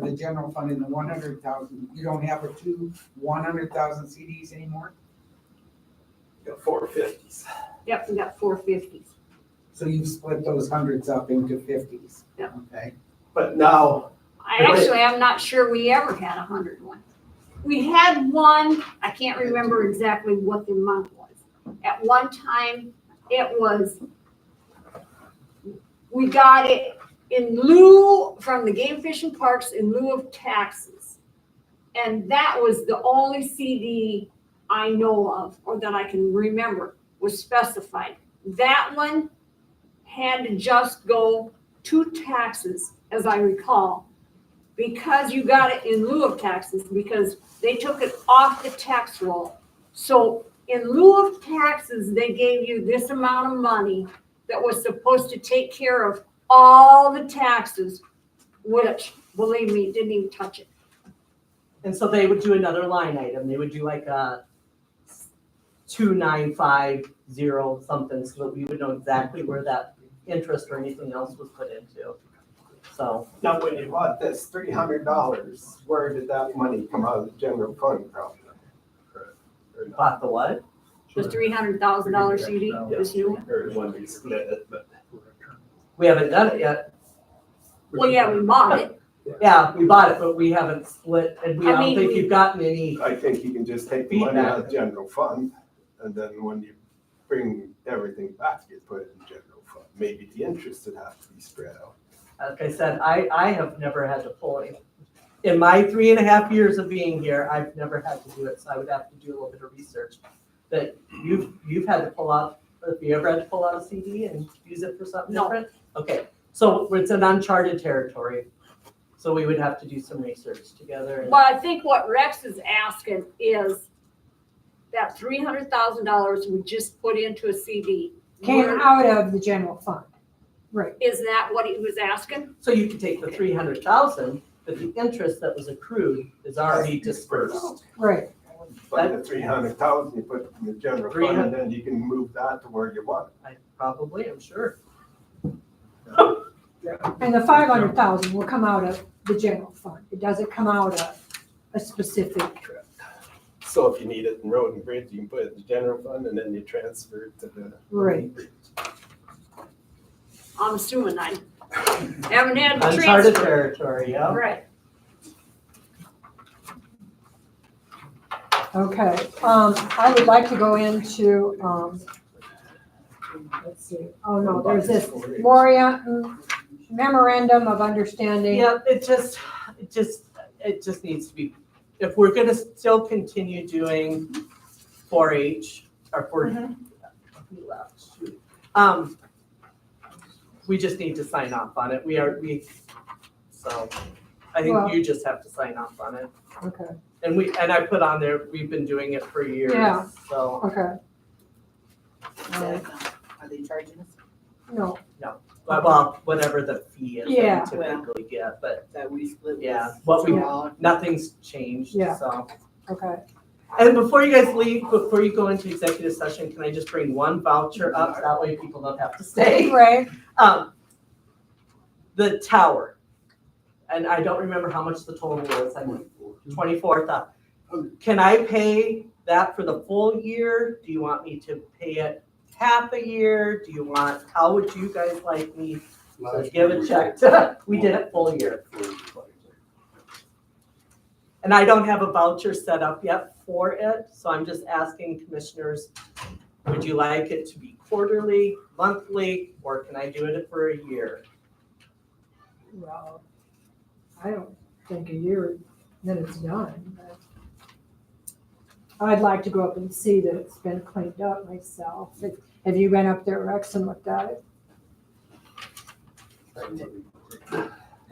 the general fund and the 100,000, you don't have 100,000 CDs anymore? Got 450s. Yep, we got 450s. So you've split those hundreds up into 50s? Yeah. Okay. But now, I'm not sure we ever had 101. We had one, I can't remember exactly what the amount was. At one time, it was, we got it in lieu, from the game fish and parks in lieu of taxes. And that was the only CD I know of, or that I can remember, was specified. That one had to just go to taxes, as I recall, because you got it in lieu of taxes, because they took it off the tax roll. So in lieu of taxes, they gave you this amount of money that was supposed to take care of all the taxes, which, believe me, didn't even touch it. And so they would do another line item. They would do like a 2950 something, so that we would know exactly where that interest or anything else was put into. So. now when you bought this $300, where did that money come out of the general fund from? Or not? Bought the what? The $300,000 CD, this new one. Or when we split it, but. We haven't done it yet. Well, yeah, we bought it. Yeah, we bought it, but we haven't split, and I I don't mean, think we- you've gotten any. I think you can just take the money out of the general fund, and then when you bring everything back, you put it in general fund. Maybe the interest would have to be spread out. Like I said, I have never had to pull any. In my 3.5 years of being here, I've never had to do it, so I would have to do a little bit of research. But you've had to pull out, have you ever had to pull out a CD and use it for something No. different? Okay, so it's an uncharted territory, so we would have to do some research together. and- But I think what Rex is asking is that $300,000 we just put into a CD. Came Where- out of the general fund. Right. Is that what he was asking? So you could take the 300,000, but the interest that was accrued is already dispersed. Right. But the 300,000, you put it in the general fund, and then you can move that to where you want. I probably, I'm sure. And the 500,000 will come out of the general fund. It doesn't come out of a specific. So if you need it in road and bridge, you can put it in the general fund, and then you transfer it to the. Right. I'm assuming I haven't had to Uncharted transfer. territory, yeah. Right. Okay, I would like to go into, let's see, oh no, there's this memorandum of understanding. Yeah, it just needs to be, if we're gonna still continue doing 4-H, or for, who left? Shoot. We just need to sign off on it. So I think Well- you just have to sign off on it. Okay, And I put on there, we've been doing it for years, Yeah. so. okay, Are they charging us? no, Well, whatever the fee is Yeah. that we typically get, but That we split? yeah, what we, Yeah. nothing's changed, Yeah. so. okay. And before you guys leave, before you go into executive session, can I just bring one voucher up? That way people don't have to stay. Right, The tower, and I don't remember how much the total was, I mean, 24,000. Can I pay that for the full year? Do you want me to pay it half a year? Do you want, how would you guys like me to give a check to, we did it full year. And I don't have a voucher set up yet for it, so I'm just asking commissioners, would you like it to be quarterly, monthly, or can I do it for a year? well, I don't think a year, then it's done. But I'd like to go up and see that it's been cleaned up myself. Have you been up there, Rex, and looked at it?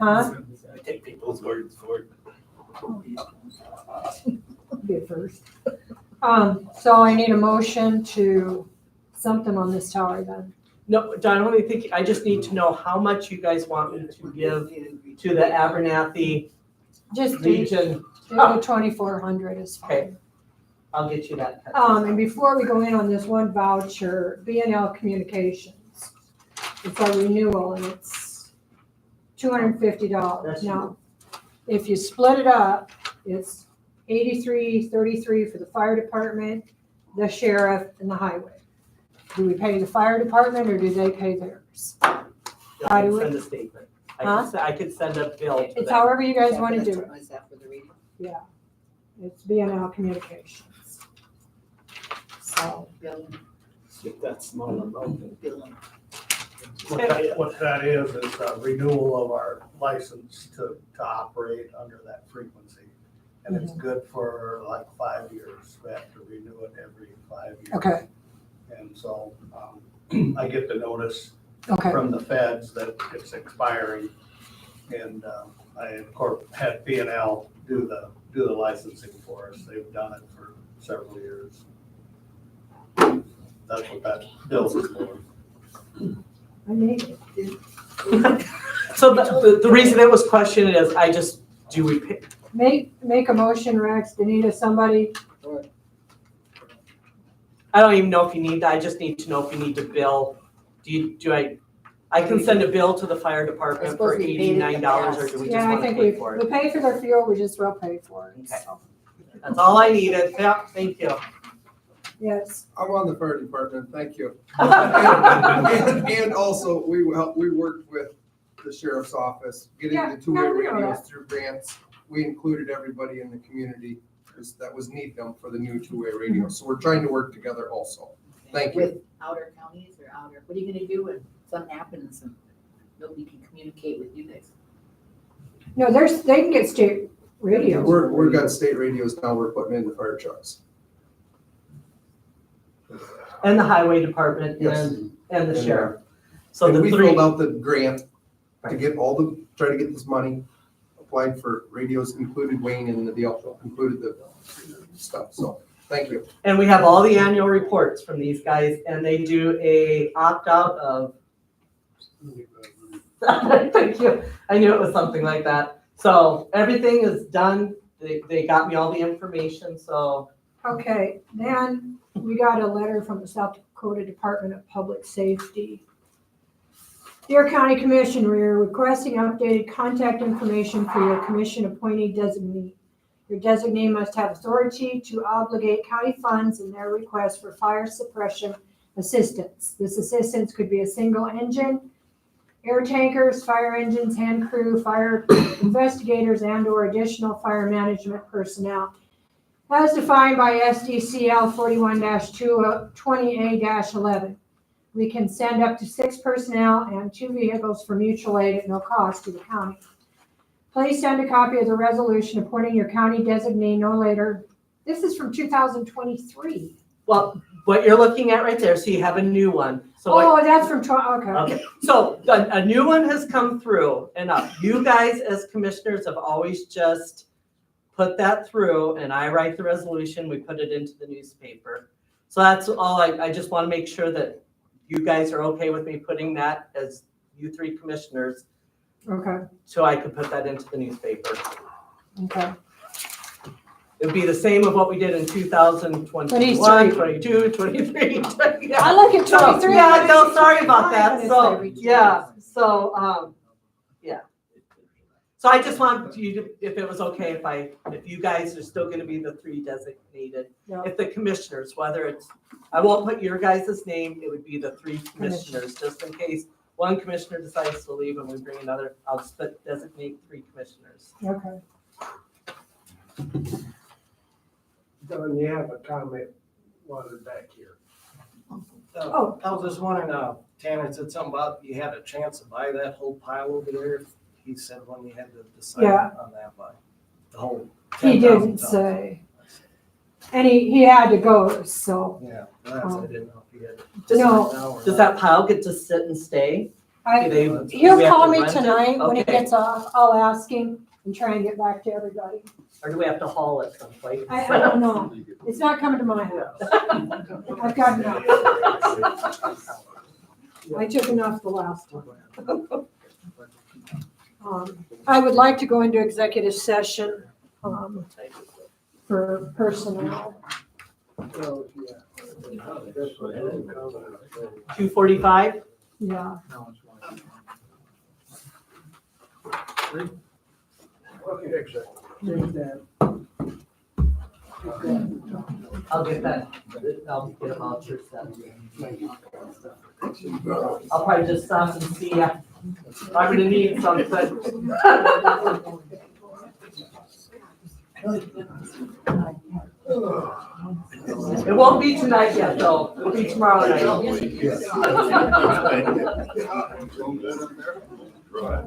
Huh? I take people's words for it. Be it first. So I need a motion to something on this tower then. No, John, I only think, I just need to know how much you guys want me to give to the Abernathy Just do Region. the 2,400 is fine. Okay. I'll get you that. And before we go in on this one voucher, B&L Communications, it's a renewal and it's $250. That's Now, if you split it up, it's 83.33 for the fire department, the sheriff, and the highway. Do we pay the fire department or do they pay theirs? How do we- Send a statement. Huh? I could send a bill to It's them. however you guys want to do it. Is that for the radio? Yeah. It's B&L Communications. So, Billing, Get that small amount. billing. What that is a renewal of our license to operate under that frequency. And it's good for like 5 years. We have to renew it every 5 years. okay, And so, I get the notice okay. from the feds that it's expiring. And, I of course had P&L do the licensing for us. They've done it for several years. That's what that bill is for. I need it. So the reason it was questioned is do we pay? Make a motion, Rex, Danita, somebody, I don't even know if you need that. I just need to know if you need to bill. I can send a bill to the fire department It's for supposed to be paid in $89 or do we just yeah, I want to think pay for we it? pay for their fuel, we just will pay for it. Okay. So, That's all I needed. Yeah, thank you. yes. I'm on the fire department, thank you. And also, we worked with the sheriff's office, getting Yeah, the two-way no, we know radios that. through grants. We included everybody in the community that was need them for the new two-way radio. So we're trying to work together also. Thank you. With outer counties or outer, what are you gonna do when something happens and nobody can communicate with you guys? No, they can get state radio. We've got state radios now, we're putting in the fire trucks. And the highway department Yes. and the sheriff. So And the we three, filled out the grant to get try to get this money, applied for radios, included Wayne in the deal, included the stuff, so, thank you. and we have all the annual reports from these guys and they do a opt-out of, thank you. I knew it was something like that. So everything is done. They got me all the information, so. Okay, then we got a letter from the South Dakota Department of Public Safety. Dear County Commission, we are requesting updated contact information for your commission appointee designee. Your designee must have authority to obligate county funds in their request for fire suppression assistance. This assistance could be a single engine, air tankers, fire engines, hand crew, fire investigators, and/or additional fire management personnel, as defined by SDCL 41-20A-11. We can send up to 6 personnel and 2 vehicles for mutual aid at no cost to the county. Please send a copy of the resolution appointing your county designee no later. This is from 2023. Well, what you're looking at right there, so you have a new one. So what- Oh, that's from, okay. Okay, so a new one has come through and you guys as commissioners have always just put that through and I write the resolution, we put it into the newspaper. So that's all I just want to make sure that you guys are okay with me putting that as you 3 commissioners, Okay, so I can put that into the newspaper. okay. It would be the same of what we did in 2021, 22, 23. Yeah. I look at 23. Yeah, no, sorry about I'm that. gonna So, say yeah, so, yeah. So I just want you to, if it was okay, if you guys are still gonna be the 3 designated, Yeah. if the commissioners, whether it's, I won't put your guys' name, it would be the 3 commissioners, just in case one commissioner decides to leave and we bring another, I'll just designate 3 commissioners. Okay. Don, you have a comment wanted back here. Oh. I was just wondering, Tanner said something about you had a chance to buy that whole pile over there. He said when you had to decide Yeah. on that by the whole. He 10,000 didn't tons. say. And he had to go, so. Yeah, that's, I didn't know if he had. to No. decide now or Does not. that pile get to sit and stay? I, Do we he'll have call to me rent it? tonight when he Okay. gets off. I'll ask him and try and get back to everybody. Or do we have to haul it someplace? I don't know. It's not coming to my house. I've got enough. I took enough the last time. I would like to go into executive session, for personnel. 2:45? Yeah. I'll get that, I'll get a voucher set. I'll probably just stop and see ya. I'm gonna need something. It won't be tonight yet, though. It'll be tomorrow night. Right.